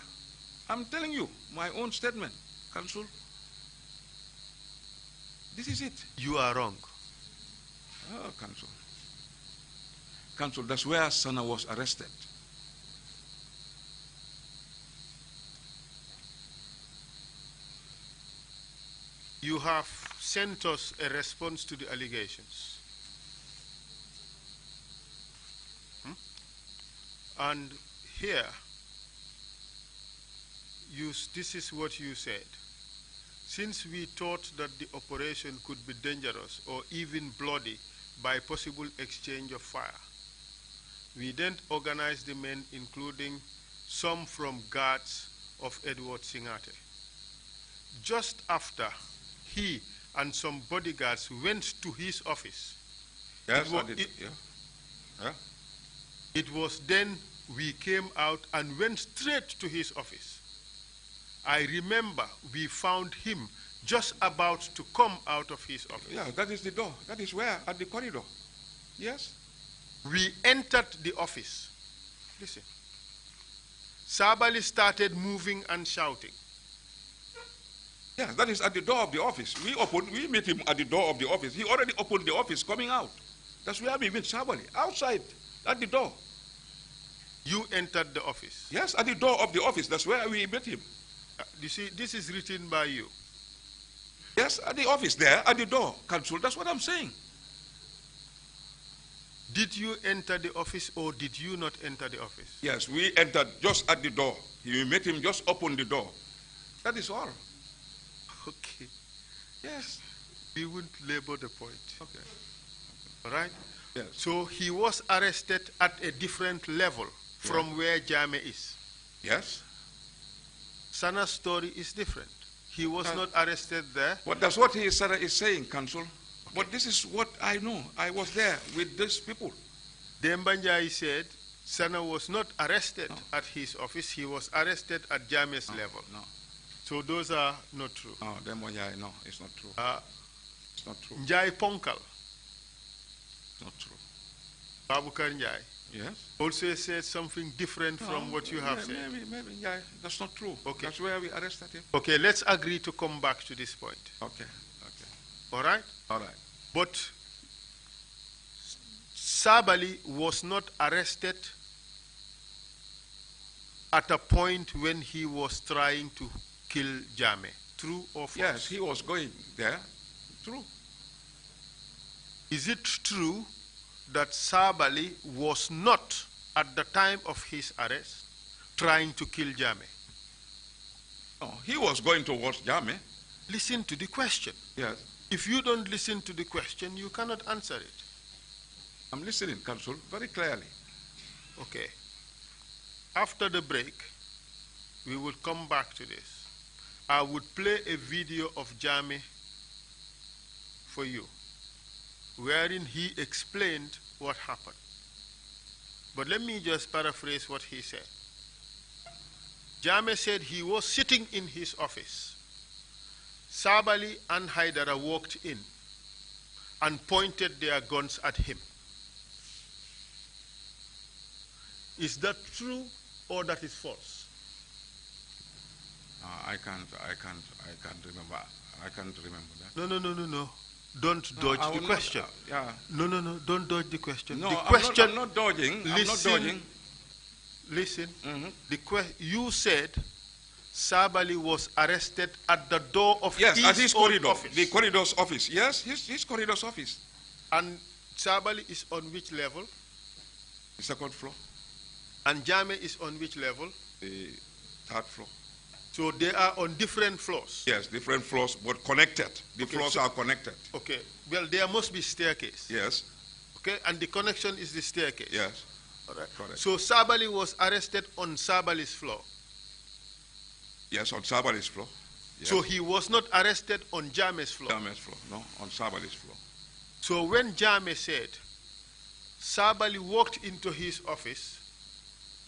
E: I'm telling you my own statement, Council. This is it.
C: You are wrong.
E: Oh, Council. Council, that's where Sana was arrested.
C: You have sent us a response to the allegations. And here, this is what you said. Since we thought that the operation could be dangerous or even bloody by possible exchange of fire, we then organized the men, including some from guards of Edward Singate. Just after he and some bodyguards went to his office,
E: Yes, I did. Yeah.
C: it was then we came out and went straight to his office. I remember we found him just about to come out of his office.
E: Yeah, that is the door. That is where? At the corridor. Yes.
C: We entered the office. Listen. Sabali started moving and shouting.
E: Yeah, that is at the door of the office. We met him at the door of the office. He already opened the office coming out. That's where we met Sabali. Outside, at the door.
C: You entered the office.
E: Yes, at the door of the office. That's where we met him.
C: You see, this is written by you.
E: Yes, at the office there, at the door, Council. That's what I'm saying.
C: Did you enter the office or did you not enter the office?
E: Yes, we entered just at the door. We met him just open the door. That is all.
C: Okay.
E: Yes.
C: We won't labor the point.
E: Okay.
C: All right?
E: Yes.
C: So he was arrested at a different level from where Jame is.
E: Yes.
C: Sana's story is different. He was not arrested there.
E: But that's what Sana is saying, Council. But this is what I know. I was there with these people.
C: Dembanjai said Sana was not arrested at his office. He was arrested at Jame's level.
E: No.
C: So those are not true.
E: No, no, it's not true. It's not true.
C: Njai Ponkal,
E: It's not true.
C: Babukar Njai,
E: Yes.
C: also said something different from what you have said.
E: Maybe, yeah, that's not true.
C: Okay.
E: That's where we arrested him.
C: Okay, let's agree to come back to this point.
E: Okay.
C: All right?
E: All right.
C: But Sabali was not arrested at a point when he was trying to kill Jame. True or false?
E: Yes, he was going there. True.
C: Is it true that Sabali was not, at the time of his arrest, trying to kill Jame?
E: No, he was going towards Jame.
C: Listen to the question.
E: Yes.
C: If you don't listen to the question, you cannot answer it.
E: I'm listening, Counsel, very clearly.
C: Okay. After the break, we will come back to this. I would play a video of Jame for you, wherein he explained what happened. But let me just paraphrase what he said. Jame said he was sitting in his office. Sabali and Haidara walked in and pointed their guns at him. Is that true or that is false?
E: I can't remember. I can't remember that.
C: No. Don't dodge the question.
E: Yeah.
C: No. Don't dodge the question.
E: No,
C: the question.
E: I'm not dodging.
C: Listen,
E: I'm not dodging.
C: Listen.
E: Mm-hmm.
C: You said Sabali was arrested at the door of
E: at his
C: own
E: corridor,
C: office.
E: the corridor's office. Yes, his corridor's office.
C: And Sabali is on which level?
E: The second floor.
C: And Jame is on which level?
E: The third floor.
C: So they are on different floors.
E: Yes, different floors, but connected. The floors are connected.
C: Okay. Well, there must be staircase.
E: Yes.
C: Okay, and the connection is the staircase.
E: Yes.
C: All right.
E: Correct.
C: So Sabali was arrested on Sabali's floor.
E: Yes, on Sabali's floor. Yes.
C: So he was not arrested on Jame's floor.
E: Jame's floor, no, on Sabali's floor.
C: So when Jame said Sabali walked into his office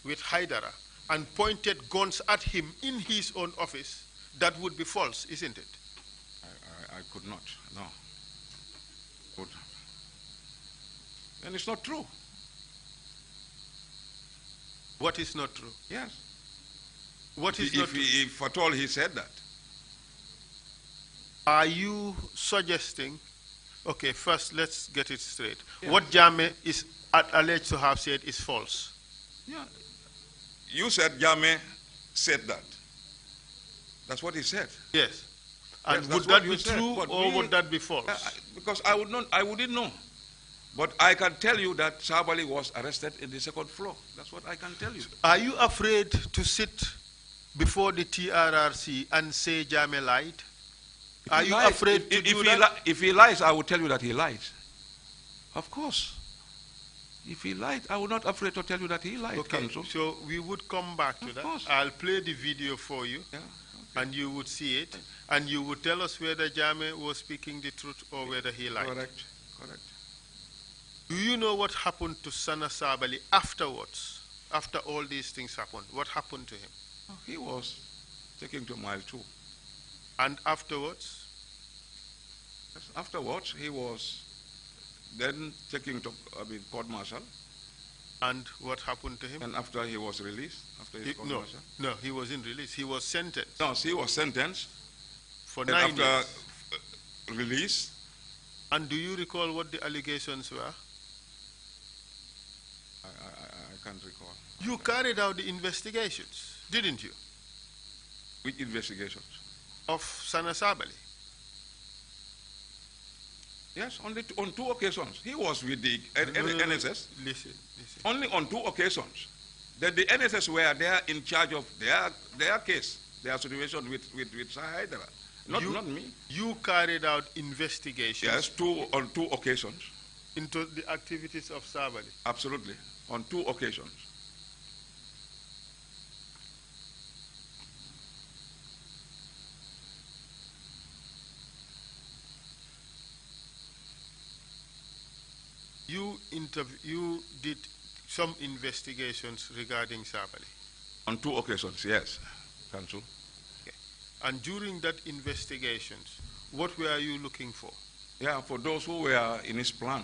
C: with Haidara and pointed guns at him in his own office, that would be false, isn't it?
E: I could not, no. Could. And it's not true.
C: What is not true?
E: Yes.
C: What is not true?
E: If at all he said that.
C: Are you suggesting, okay, first let's get it straight.
E: Yeah.
C: What Jame is alleged to have said is false.
E: Yeah. You said Jame said that. That's what he said.
C: Yes. And
E: Yes,
C: would
E: that's
C: that
E: what
C: be
E: you said,
C: true
E: but
C: or
E: we-
C: would that be false?
E: Because I wouldn't know. But I can tell you that Sabali was arrested in the second floor. That's what I can tell you.
C: Are you afraid to sit before the TRRC and say Jame lied? Are you afraid to do that?
E: If he lies, I will tell you that he lied. Of course. If he lied, I will not afraid to tell you that he lied,
C: Okay,
E: Counsel.
C: so we would come back to
E: Of
C: that.
E: course.
C: I'll play the video for you,
E: Yeah.
C: and you would see it, and you would tell us whether Jame was speaking the truth or whether he lied.
E: Correct. Correct.
C: Do you know what happened to Sana Sabali afterwards, after all these things happened? What happened to him?
E: He was taken to mile 2.
C: And afterwards?
E: Afterwards, he was then taken to court martial.
C: And what happened to him?
E: And after he was released, after his court martial.
C: No, he wasn't released. He was sentenced
E: No, he was sentenced.
C: for
E: And
C: 9
E: after
C: years.
E: release,
C: And do you recall what the allegations were?
E: I can't recall.
C: You carried out the investigations, didn't you,
E: Which investigations?
C: of Sana Sabali?
E: Yes, on 2 occasions. He was with the NSS.
C: Listen.
E: Only on 2 occasions. That the NSS were there in charge of their case, their situation with Haidara. Not me.
C: You carried out investigations
E: Yes, on 2 occasions.
C: into the activities of Sabali.
E: Absolutely. On 2 occasions.
C: You did some investigations regarding Sabali.
E: On 2 occasions, yes, Counsel.
C: And during that investigations, what were you looking for?
E: Yeah, for those who were in his plan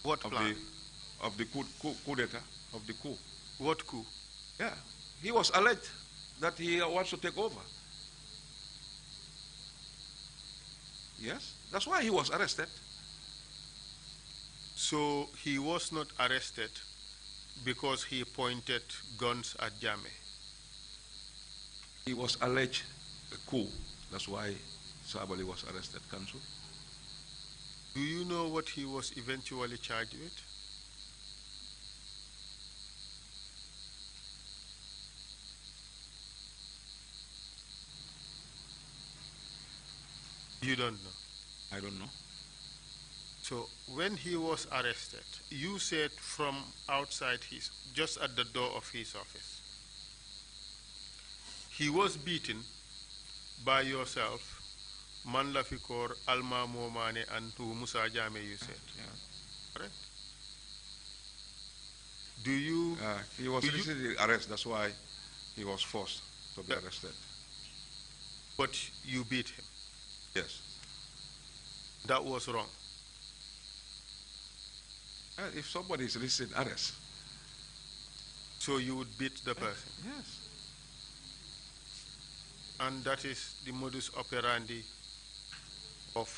C: What plan?
E: of the coup d'etat, of the coup.
C: What coup?
E: Yeah, he was alleged that he wants to take over. Yes, that's why he was arrested.
C: So he was not arrested because he pointed guns at Jammeh.
E: He was alleged a coup. That's why Sabali was arrested, Council.
C: Do you know what he was eventually charged with? You don't know.
E: I don't know.
C: So when he was arrested, you said from outside just at the door of his office, he was beaten by yourself, Man Lafikor, Alma Momane, and who Musa Jammeh, you said.
E: Yeah.
C: Correct? Do you...
E: He was recently arrested, that's why he was forced to be arrested.
C: But you beat him.
E: Yes.
C: That was wrong.
E: If somebody is recently arrested.
C: So you would beat the person?
E: Yes.
C: And that is the modus operandi of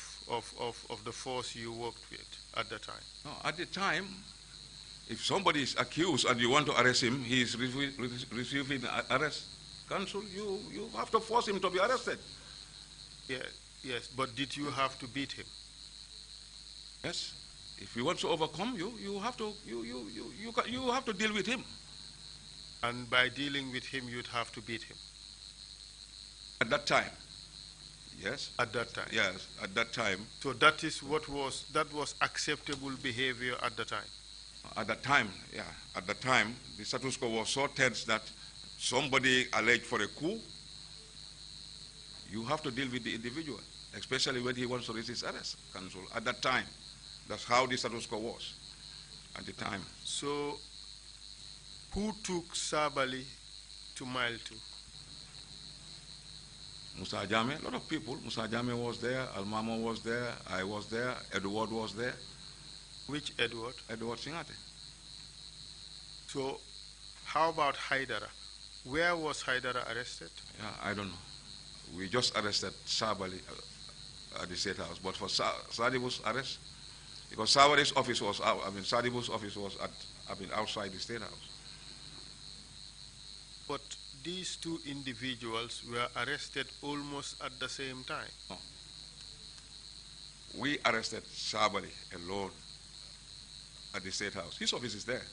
C: the force you worked with at the time?
E: No, at the time, if somebody is accused and you want to arrest him, he is receiving arrest. Council, you have to force him to be arrested.
C: Yeah, yes, but did you have to beat him?
E: Yes. If you want to overcome you have to deal with him.
C: And by dealing with him, you'd have to beat him?
E: At that time. Yes.
C: At that time?
E: Yes, at that time.
C: So that was acceptable behavior at the time?
E: At that time, yeah. At that time, the status quo was so tense that somebody alleged for a coup, you have to deal with the individual, especially when he wants to resist arrest, Council. At that time, that's how the status quo was at the time.
C: So, who took Sabali to Mile 2?
E: Musa Jammeh, a lot of people. Musa Jammeh was there, Almamo was there, I was there, Edward was there.
C: Which Edward?
E: Edward Singate.
C: So, how about Haidara? Where was Haidara arrested?
E: Yeah, I don't know. We just arrested Sabali at the State House. But for Sadibu's arrest, because Sabali's office was out, Sadibu's office was outside the State House.
C: But these two individuals were arrested almost at the same time.
E: No. We arrested Sabali alone at the State House. His office is there.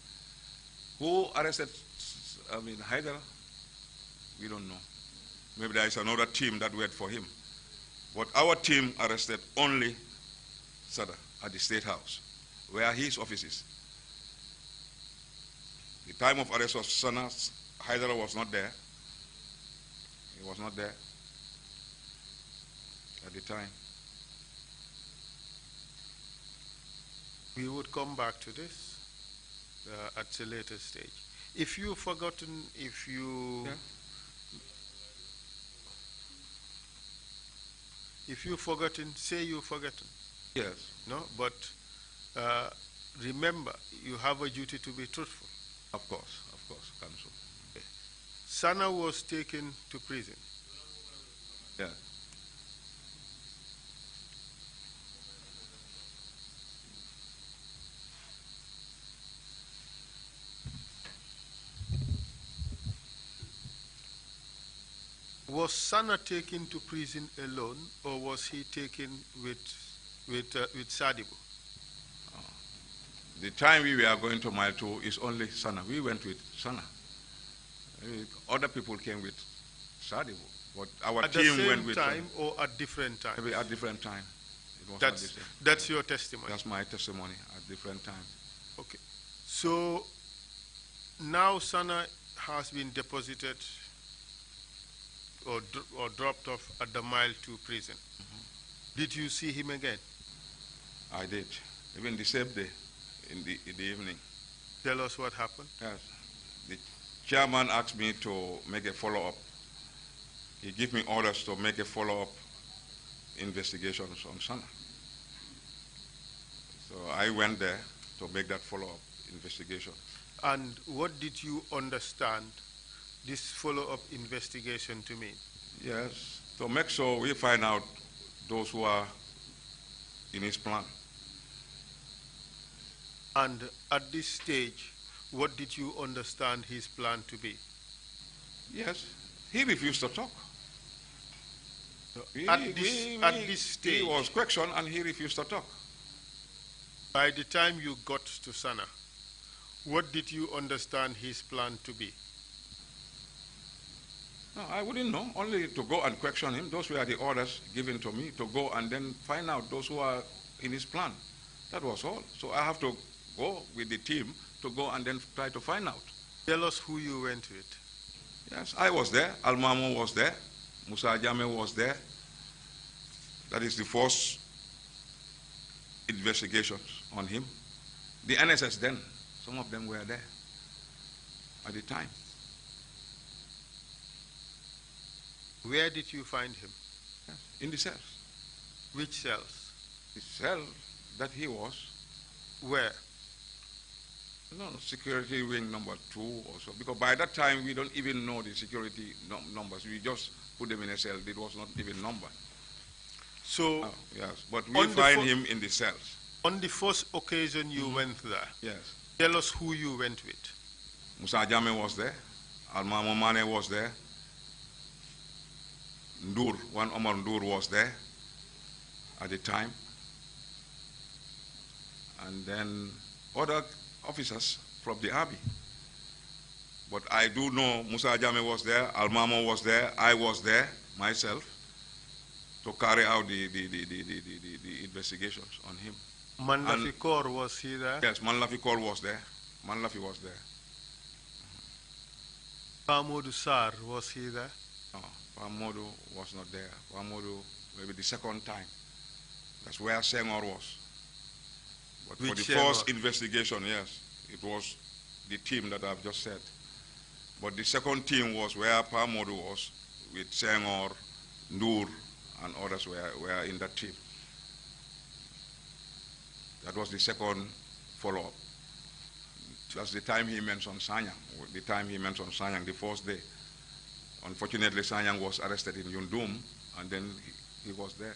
E: Who arrested, Haidara? We don't know. Maybe there is another team that wait for him. But our team arrested only Sada at the State House, where his office is. The time of arrest was Sana. Haidara was not there. He was not there at the time.
C: We would come back to this at a later stage. If you've forgotten,
E: Yeah.
C: If you've forgotten, say you've forgotten.
E: Yes.
C: No, but remember, you have a duty to be truthful.
E: Of course, Council.
C: Sana was taken to prison.
E: Yeah.
C: Was Sana taken to prison alone, or was he taken with Sadibu?
E: The time we were going to Mile 2 is only Sana. We went with Sana. Other people came with Sadibu, but our team went with...
C: At the same time or at different times?
E: Maybe at different time. It was not the same.
C: That's your testimony?
E: That's my testimony, at different time.
C: Okay. So now Sana has been deposited or dropped off at the Mile 2 prison. Did you see him again?
E: I did. Even the same day, in the evening.
C: Tell us what happened.
E: Yes. The chairman asked me to make a follow-up. He gave me orders to make a follow-up investigations on Sana. So I went there to make that follow-up investigation.
C: And what did you understand this follow-up investigation to mean?
E: Yes, to make sure we find out those who are in his plan.
C: And at this stage, what did you understand his plan to be?
E: Yes, he refused to talk.
C: At this stage,
E: he was questioned and he refused to talk.
C: by the time you got to Sana, what did you understand his plan to be?
E: No, I wouldn't know, only to go and question him. Those were the orders given to me, to go and then find out those who are in his plan. That was all. So I have to go with the team to go and then try to find out.
C: Tell us who you went with.
E: Yes, I was there. Almamo was there. Musa Jame was there. That is the first investigations on him. The NSS then, some of them were there at the time.
C: Where did you find him?
E: Yes, in the cells.
C: Which cells?
E: The cell that he was,
C: Where?
E: no, security wing number 2 or so, because by that time we don't even know the security numbers. We just put them in a cell. It was not even numbered.
C: So,
E: Yes, but we find him in the cells.
C: on the first occasion you went there,
E: Yes.
C: tell us who you went with.
E: Musa Jame was there. Almamo Mane was there. Ndur, one Omar Ndur was there at the time. And then other officers from the army. But I do know Musa Jame was there, Almamo was there, I was there myself to carry out the investigations on him.
C: Manlafi Kaur, was he there?
E: Yes, Manlafi Kaur was there. Manlafi was there.
C: Pamodu Sar, was he there?
E: No, Pamodu was not there. Pamodu, maybe the second time. That's where Senghor was. But for
C: Which
E: the first
C: Senghor?
E: investigation, yes, it was the team that I've just said. But the second team was where Pamodu was, with Senghor, Ndur, and others were in that team. That was the second follow-up. That's the time he mentioned Sanyang. The time he mentioned Sanyang, the first day. Unfortunately, Sanyang was arrested in Yundum, and then he was there.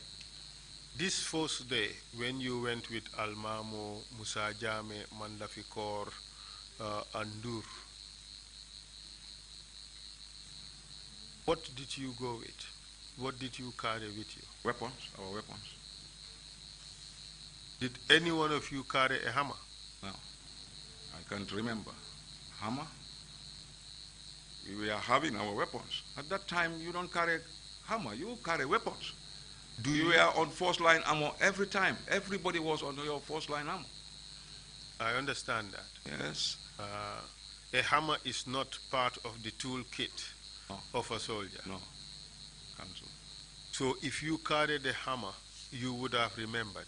C: This first day, when you went with Almamo, Musa Jame, Manlafi Kaur, and Ndur, what did you go with? What did you carry with you?
E: Weapons, our weapons.
C: Did any one of you carry a hammer?
E: No, I can't remember. Hammer? We were having our weapons. At that time, you don't carry hammer, you carry weapons. You were on first line ammo every time. Everybody was on your first line ammo.
C: I understand that.
E: Yes.
C: A hammer is not part of the toolkit
E: No.
C: of a soldier.
E: No. Cancel.
C: So if you carried a hammer, you would have remembered.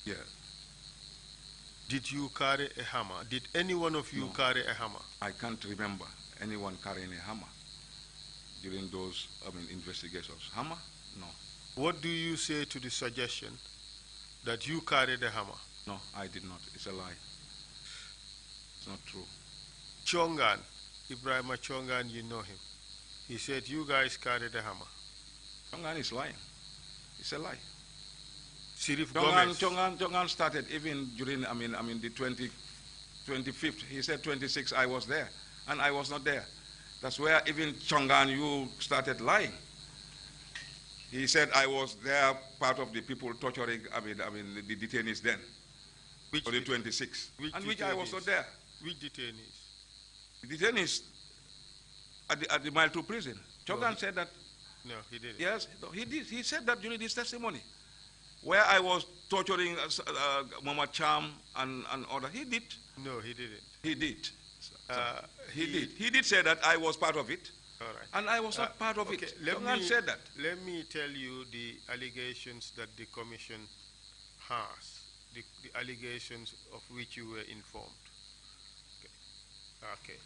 E: Yeah.
C: Did you carry a hammer? Did any one of you
E: No.
C: carry a hammer?
E: I can't remember anyone carrying a hammer during those investigations. Hammer? No.
C: What do you say to the suggestion that you carried a hammer?
E: No, I did not. It's a lie. It's not true.
C: Chongan, Ibrahim Chongan, you know him. He said you guys carried a hammer.
E: Chongan is lying. It's a lie.
C: Sirif Gomez.
E: Chongan started even during, the 25th. He said 26, I was there. And I was not there. That's where even Chongan, you started lying. He said I was there, part of the people torturing, the detainees then.
C: Which
E: For the 26th. Which I was not
C: detainees?
E: there.
C: Which detainees?
E: The detainees at the Mile 2 prison. Chongan said that.
C: No, he didn't.
E: Yes, no, he did. He said that during his testimony, where I was torturing Mama Cham and other. He did.
C: No, he didn't.
E: He did. He did. He did say that I was part of it,
C: All right.
E: and I was not part of it.
C: Let
E: Chongan
C: me,
E: said that.
C: let me tell you the allegations that the commission has, the allegations of which you were informed. Okay.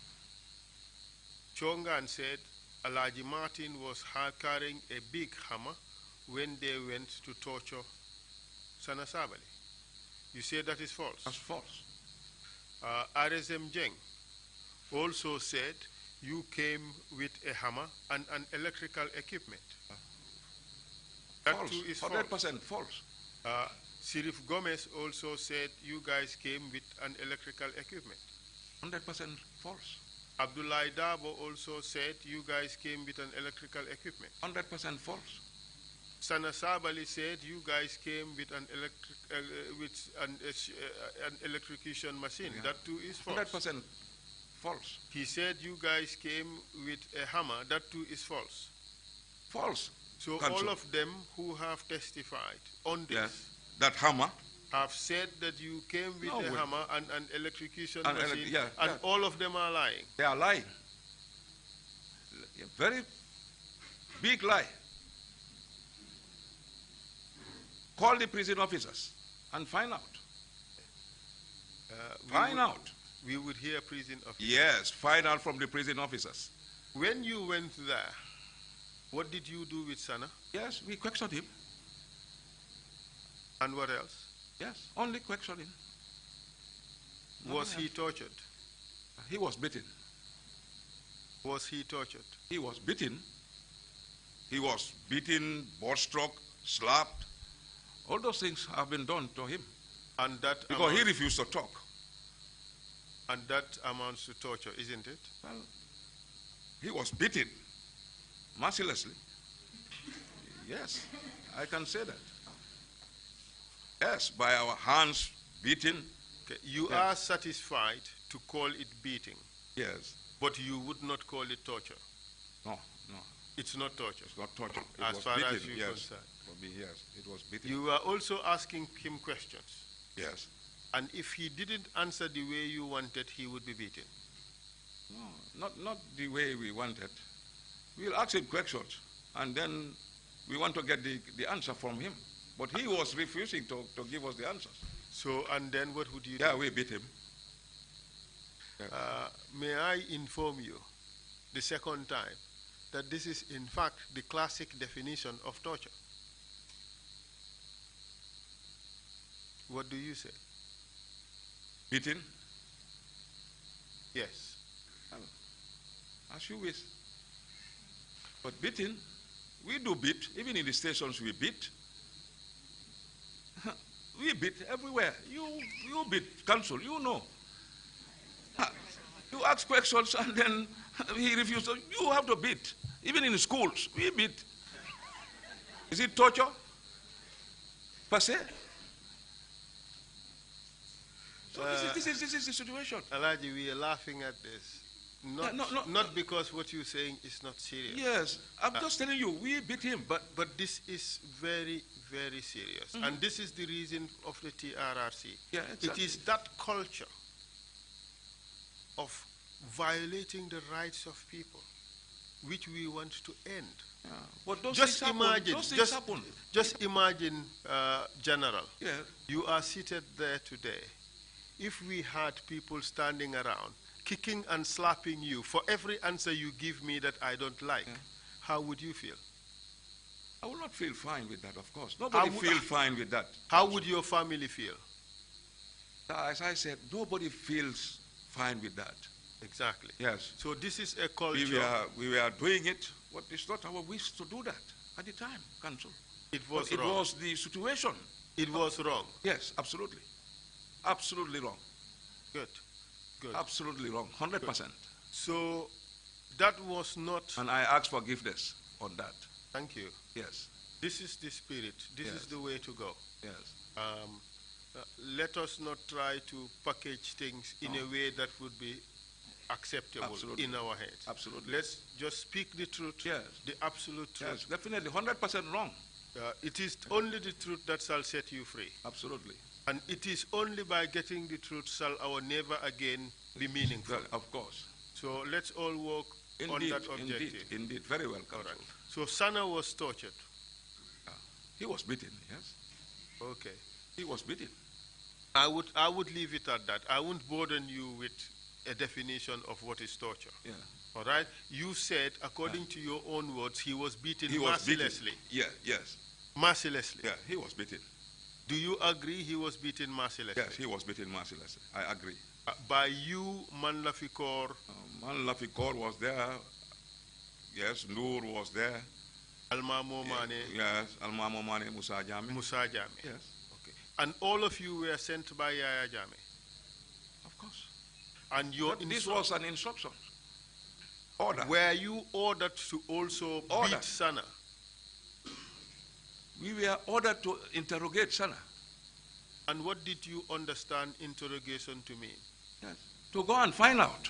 C: Chongan said ALAGIE Martin was carrying a big hammer when they went to torture Sana Sabali. You say that is false?
E: That's false.
C: RSM Jeng also said you came with a hammer and an electrical equipment. That
E: False.
C: too is
E: 100%
C: false.
E: false.
C: Sirif Gomez also said you guys came with an electrical equipment.
E: 100% false.
C: Abdullah Dabo also said you guys came with an electrical equipment.
E: 100% false.
C: Sana Sabali said you guys came with an electrocution machine.
E: Yeah.
C: That too is false.
E: 100% false.
C: He said you guys came with a hammer. That too is false.
E: False.
C: So
E: Counsel.
C: all of them who have testified on this
E: Yes. That hammer.
C: have said that you came with
E: No
C: a
E: way.
C: hammer and an electrocution
E: And
C: machine,
E: yeah,
C: and
E: yeah.
C: all of them are lying.
E: They are lying. A very big lie. Call the prison officers and find out. Find out.
C: We would hear prison officers.
E: Yes, find out from the prison officers.
C: When you went there, what did you do with Sana?
E: Yes, we questioned him.
C: And what else?
E: Yes, only questioning.
C: Was he tortured?
E: He was beaten.
C: Was he tortured?
E: He was beaten. He was beaten, board struck, slapped. All those things have been done to him.
C: And that
E: Because he
C: amounts,
E: refused to talk.
C: and that amounts to torture, isn't it?
E: Well, he was beaten mercilessly. Yes, I can say that. Yes, by our hands beaten.
C: Okay. You
E: Yes.
C: are satisfied to call it beating,
E: Yes.
C: but you would not call it torture.
E: No, no,
C: It's not torture.
E: it's not torture. It
C: As
E: was
C: far
E: beaten.
C: as you're
E: Yes.
C: concerned.
E: For me, yes, it was beaten.
C: You are also asking him questions.
E: Yes.
C: And if he didn't answer the way you wanted, he would be beaten.
E: No, not the way we wanted. We'll ask him questions, and then we want to get the answer from him. But he was refusing to give us the answers.
C: So, and then what would you do?
E: Yeah, we beat him.
C: May I inform you the second time that this is in fact the classic definition of torture? What do you say?
E: Beaten?
C: Yes.
E: As you wish. But beating, we do beat. Even in the stations we beat. We beat everywhere. You beat, counsel, you know. You ask questions and then he refuses. You have to beat. Even in schools, we beat. Is it torture? Per se? So this is the situation.
C: Alaji, we are laughing at this. Not because what you're saying is not serious.
E: Yes, I'm just telling you, we beat him.
C: But this is very, very serious. And this is the reason of the TRRC.
E: Yeah, exactly.
C: It is that culture of violating the rights of people which we want to end.
E: Yeah. But those
C: Just
E: things happen.
C: imagine,
E: Those things happen.
C: just imagine, General,
E: Yeah.
C: you are seated there today. If we had people standing around, kicking and slapping you for every answer you give me that I don't like, how would you feel?
E: I will not feel fine with that, of course. Nobody feels fine with that.
C: How would your family feel?
E: As I said, nobody feels fine with that.
C: Exactly.
E: Yes.
C: So this is a culture.
E: We were doing it, but it's not our wish to do that at the time, counsel.
C: It was
E: But
C: wrong.
E: it was the situation.
C: It was wrong.
E: Yes, absolutely. Absolutely wrong.
C: Good. Good.
E: Absolutely wrong. 100%.
C: So that was not.
E: And I ask forgiveness on that.
C: Thank you.
E: Yes.
C: This is the spirit. This is
E: Yes.
C: the way to go.
E: Yes.
C: Let us not try to package things in a way that would be acceptable
E: Absolutely.
C: in our heads.
E: Absolutely.
C: Let's just speak the truth,
E: Yes.
C: the absolute truth.
E: Yes, definitely. 100% wrong.
C: It is only the truth that shall set you free.
E: Absolutely.
C: And it is only by getting the truth shall our never again be meaningful.
E: Well, of course.
C: So let's all work on
E: Indeed,
C: that objective.
E: indeed. Very well,
C: All
E: counsel.
C: right. So Sana was tortured.
E: He was beaten, yes.
C: Okay.
E: He was beaten.
C: I would leave it at that. I won't burden you with a definition of what is torture.
E: Yeah.
C: All right? You said, according to your own words, he was beaten
E: He was beaten.
C: mercilessly.
E: Yeah, yes.
C: Mercilessly.
E: Yeah, he was beaten.
C: Do you agree he was beaten mercilessly?
E: Yes, he was beaten mercilessly. I agree.
C: By you, Manlafikor,
E: Man Lafikor was there. Yes, Noor was there.
C: Almamo Mane,
E: Yes, Almamo Mane Musa Jame.
C: Musa Jame.
E: Yes.
C: Okay. And all of you were sent by Yaya Jammeh.
E: Of course.
C: And your
E: This was an instruction. Order.
C: were you ordered to also
E: Order.
C: beat Sana?
E: We were ordered to interrogate Sana.
C: And what did you understand interrogation to mean?
E: Yes. To go and find out.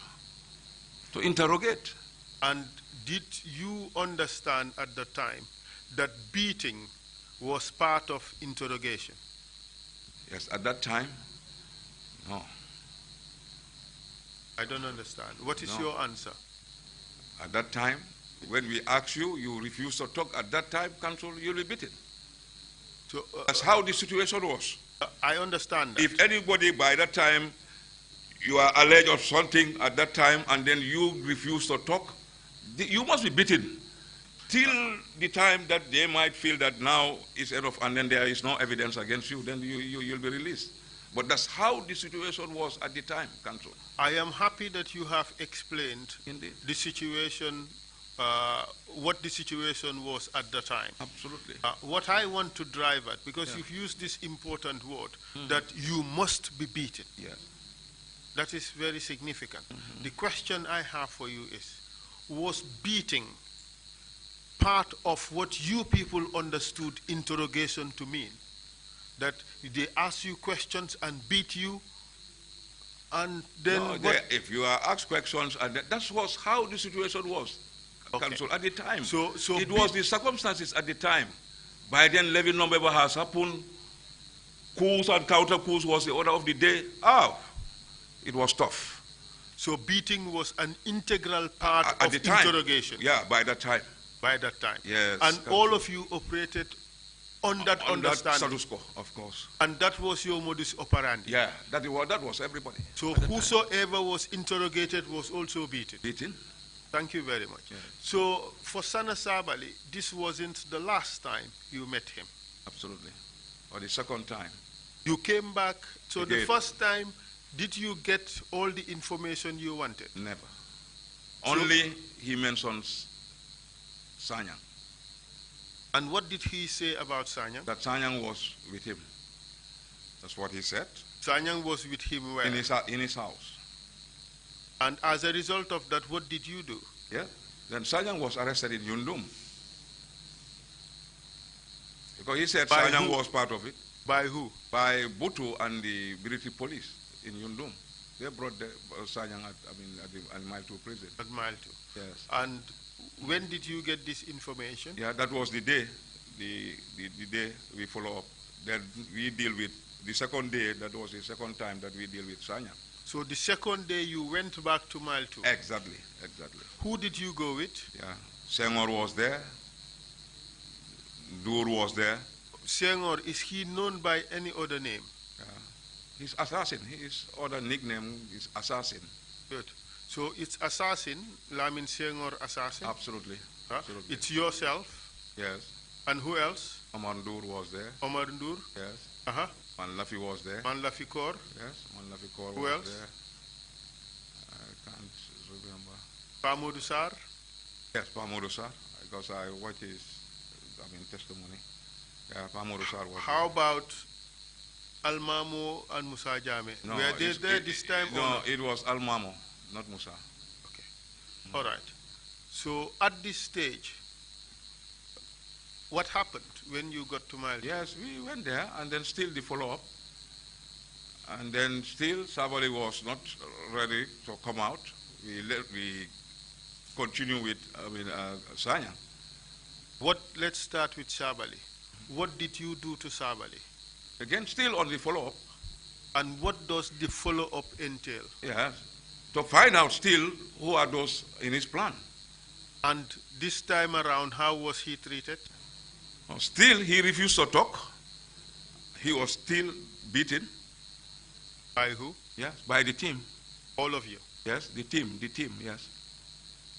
E: To interrogate.
C: And did you understand at the time that beating was part of interrogation?
E: Yes, at that time, no.
C: I don't understand. What is
E: No.
C: your answer?
E: At that time, when we ask you, you refuse to talk. At that time, counsel, you'll be beaten.
C: So,
E: That's how the situation was.
C: I understand that.
E: If anybody by that time, you are alleged of something at that time, and then you refuse to talk, you must be beaten till the time that they might feel that now is enough, and then there is no evidence against you, then you'll be released. But that's how the situation was at the time, counsel.
C: I am happy that you have explained
E: Indeed.
C: the situation, what the situation was at the time.
E: Absolutely.
C: What I want to drive at, because you've used this important word, that you must be beaten.
E: Yes.
C: That is very significant. The question I have for you is, was beating part of what you people understood interrogation to mean? That they ask you questions and beat you, and then
E: No, if you are asked questions, and that was how the situation was,
C: Okay.
E: counsel, at the time.
C: So
E: it was the circumstances at the time. By then, levy number has happened. Coups and counter coups was the order of the day. It was tough.
C: So beating was an integral part
E: At
C: of
E: the time.
C: interrogation.
E: Yeah, by that time.
C: By that time.
E: Yes.
C: And
E: counsel.
C: all of you operated on that
E: On that
C: understanding.
E: status quo, of course.
C: And that was your modus operandi.
E: Yeah, that was everybody.
C: So
E: at that time.
C: whosoever was interrogated was also beaten.
E: Beaten.
C: Thank you very much.
E: Yeah.
C: So for Sana Sabali, this wasn't the last time you met him.
E: Absolutely. Or the second time.
C: You came back. So the
E: Again.
C: first time, did you get all the information you wanted?
E: Never. Only he mentions Sanyang.
C: And what did he say about Sanyang?
E: That Sanyang was with him. That's what he said.
C: Sanyang was with him where?
E: In his house.
C: And as a result of that, what did you do?
E: Yeah. Then Sanyang was arrested in Yundum. Because he said
C: By
E: Sanyang
C: who?
E: was part of it.
C: By who?
E: By Butu and the British police in Yundum. They brought the Sanyang at Mile 2 prison.
C: At Mile 2.
E: Yes.
C: And when did you get this information?
E: Yeah, that was the day, the day we follow up. Then we deal with, the second day, that was the second time that we deal with Sanyang.
C: So the second day you went back to Mile 2.
E: Exactly.
C: Who did you go with?
E: Yeah. Senghor was there. Dur was there.
C: Senghor, is he known by any other name?
E: He's Assassin. His other nickname is Assassin.
C: Good. So it's Assassin, Lamin Senghor Assassin?
E: Absolutely.
C: Huh?
E: Absolutely.
C: It's yourself.
E: Yes.
C: And who else?
E: Omar Dur was there.
C: Omar Ndur?
E: Yes.
C: Uh-huh.
E: Man Lafi was there.
C: Man Lafikor?
E: Yes. Man Lafi Kaur
C: Who
E: was
C: else?
E: there. I can't remember.
C: Pamodu Sar?
E: Yes, Pamodu Sar, because I watched his, testimony. Yeah, Pamodu Sar was
C: How about Almamo and Musa Jame?
E: there. No,
C: Were they
E: it's-
C: there
E: it-
C: this time or
E: No,
C: not?
E: it was Almamo, not Musa.
C: Okay. All right. So at this stage, what happened when you got to Mile 2?
E: Yes, we went there, and then still the follow-up. And then still Sabali was not ready to come out. We continue with, Sanyang.
C: Let's start with Sabali. What did you do to Sabali?
E: Again, still on the follow-up.
C: And what does the follow-up entail?
E: Yes, to find out still who are those in his plan.
C: And this time around, how was he treated?
E: Still, he refused to talk. He was still beaten.
C: By who?
E: Yes, by the team.
C: All of you.
E: Yes, the team, yes.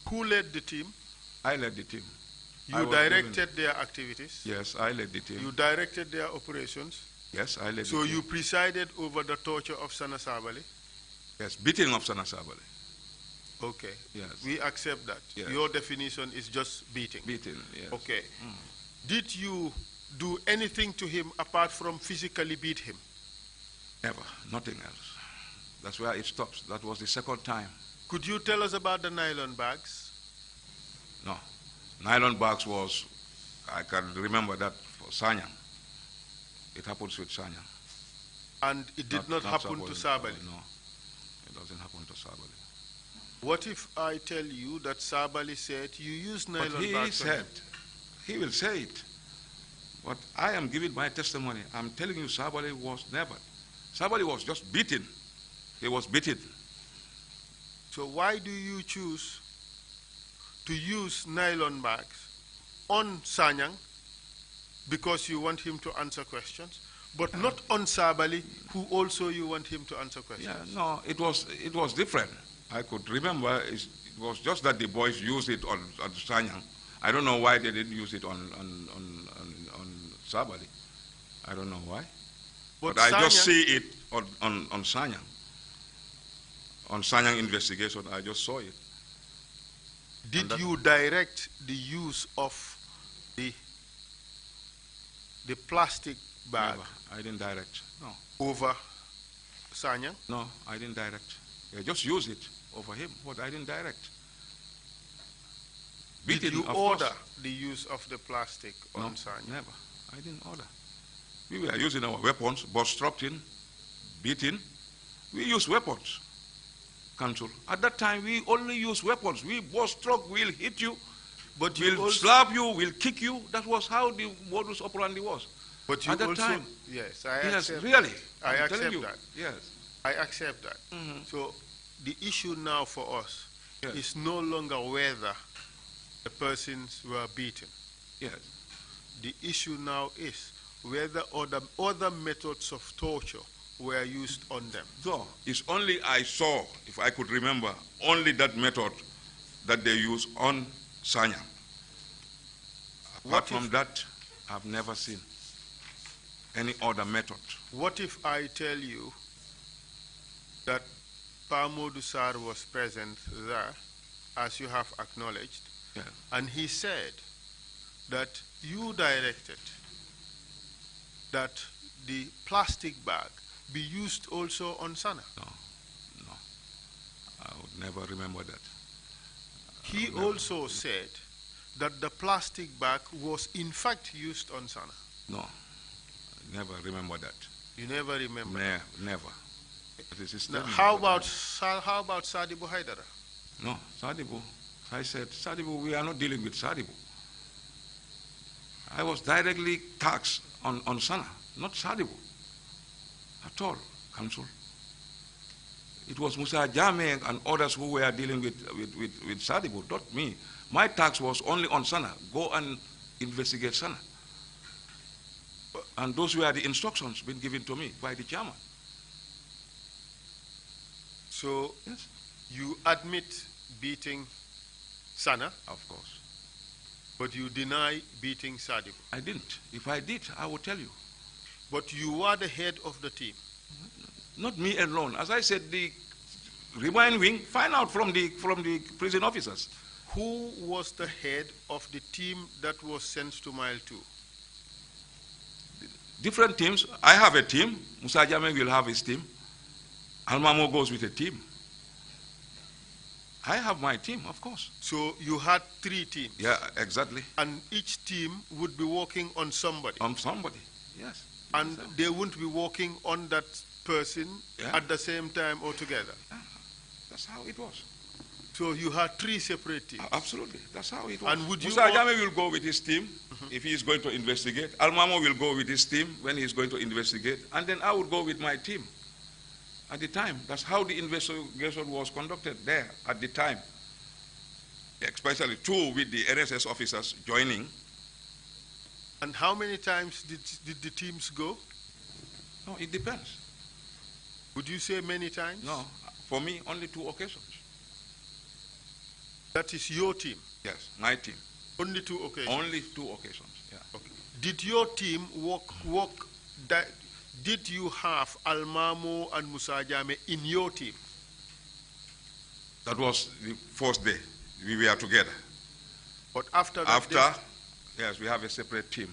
C: Who led the team?
E: I led the team. I
C: You
E: was
C: directed their activities.
E: Yes, I led the team.
C: You directed their operations.
E: Yes, I led
C: So
E: the team.
C: you presided over the torture of Sana Sabali.
E: Yes, beating of Sana Sabali.
C: Okay.
E: Yes.
C: We accept that.
E: Yes.
C: Your definition is just beating.
E: Beating, yes.
C: Okay. Did you do anything to him apart from physically beat him?
E: Never, nothing else. That's where it stops. That was the second time.
C: Could you tell us about the nylon bags?
E: No. Nylon bags was, I can remember that for Sanyang. It happens with Sanyang.
C: And it did not happen to Sabali?
E: No, it doesn't happen to Sabali.
C: What if I tell you that Sabali said you use nylon
E: But he
C: bags on
E: said,
C: him?
E: he will say it. But I am giving my testimony. I'm telling you, Sabali was never. Sabali was just beaten. He was beaten.
C: So why do you choose to use nylon bags on Sanyang because you want him to answer questions, but not on Sabali, who also you want him to answer questions?
E: Yeah, no, it was different. I could remember it was just that the boys used it on Sanyang. I don't know why they didn't use it on Sabali. I don't know why. But I just see it on Sanyang. On Sanyang investigation, I just saw it.
C: Did you direct the use of the plastic bag?
E: Never. I didn't direct. No.
C: Over Sanyang?
E: No, I didn't direct. I just used it over him, but I didn't direct.
C: Did you order the use of the plastic on Sanyang?
E: Never. I didn't order. We were using our weapons, obstructing, beating. We use weapons, Council. At that time, we only use weapons. We obstruct, we'll hit you,
C: but
E: we'll slap you, we'll kick you. That was how the modus operandi was.
C: But you
E: at that
C: also,
E: time.
C: yes, I
E: yes,
C: accept
E: really.
C: That. I accept
E: you.
C: that.
E: Yes.
C: I accept that. So the issue now for us is no longer whether the persons were beaten.
E: Yes.
C: The issue now is whether other methods of torture were used on them.
E: So it's only I saw, if I could remember, only that method that they use on Sanyang. Apart from that, I've never seen any other method.
C: What if I tell you that Pamodu Sar was present there, as you have acknowledged, and he said that you directed that the plastic bag be used also on Sana?
E: No, I would never remember that.
C: He also said that the plastic bag was in fact used on Sana.
E: No, I never remember that.
C: You never remember?
E: Never.
C: Now, how about Sadibu Haidara?
E: No, Sadibu. I said, Sadibu, we are not dealing with Sadibu. I was directly taxed on Sana, not Sadibu at all, Council. It was Musa Jame and others who were dealing with Sadibu, not me. My tax was only on Sana. Go and investigate Sana. And those were the instructions being given to me by the chairman.
C: So
E: yes,
C: you admit beating Sana?
E: Of course.
C: But you deny beating Sadibu?
E: I didn't. If I did, I would tell you.
C: But you were the head of the team?
E: Not me alone. As I said, the remand wing, find out from the prison officers.
C: Who was the head of the team that was sent to Mile 2?
E: Different teams. I have a team. Musa Jame will have his team. Almamo goes with a team. I have my team, of course.
C: So you had 3 teams?
E: Yeah, exactly.
C: And each team would be working on somebody?
E: On somebody, yes.
C: And they wouldn't be working on that person at the same time or together?
E: Yeah, that's how it was.
C: So you had 3 separate teams?
E: Absolutely, that's how it was.
C: And would you
E: Musa Jame will go with his team if he is going to investigate. Almamo will go with his team when he is going to investigate. And then I would go with my team. At the time, that's how the investigation was conducted there at the time. Especially 2 with the NSS officers joining.
C: And how many times did the teams go?
E: No, it depends.
C: Would you say many times?
E: No, for me, only 2 occasions.
C: That is your team?
E: Yes, my team.
C: Only 2 occasions?
E: Only 2 occasions, yeah.
C: Okay. Did your team did you have Almamo and Musa Jame in your team?
E: That was the first day. We were together.
C: But after that
E: yes, we have a separate team.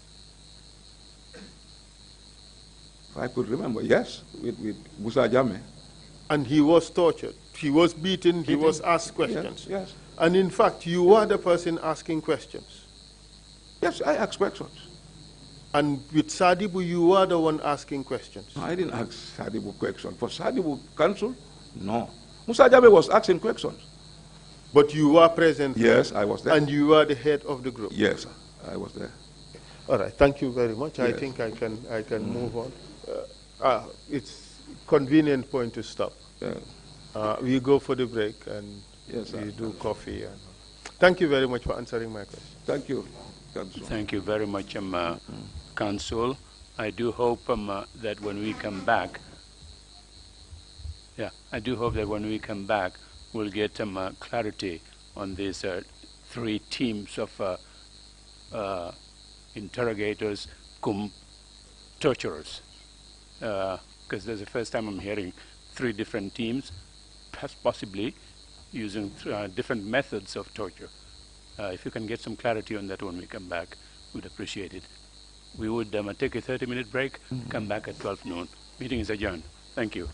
E: I could remember, yes, with Musa Jame.
C: And he was tortured. He was beaten, he was asked questions.
E: Yes.
C: And in fact, you were the person asking questions.
E: Yes, I asked questions.
C: And with Sadibu, you were the one asking questions.
E: No, I didn't ask Sadibu questions. For Sadibu counsel, no. Musa Jame was asking questions.
C: But you were present.
E: Yes, I was there.
C: And you were the head of the group.
E: Yes, I was there.
C: All right, thank you very much.
E: Yes.
C: I think I can move on. It's convenient point to stop.
E: Yeah.
C: We go for the break and
E: Yes,
C: we do coffee. And thank you very much for answering my question.
E: Thank you, Council.
B: Thank you very much, Council. I do hope that when we come back, we'll get clarity on these 3 teams of interrogators, cum torturers. Because that's the first time I'm hearing 3 different teams, possibly using different methods of torture. If you can get some clarity on that when we come back, we'd appreciate it. We would take a 30-minute break, come back at 12 noon. Meeting is adjourned. Thank you.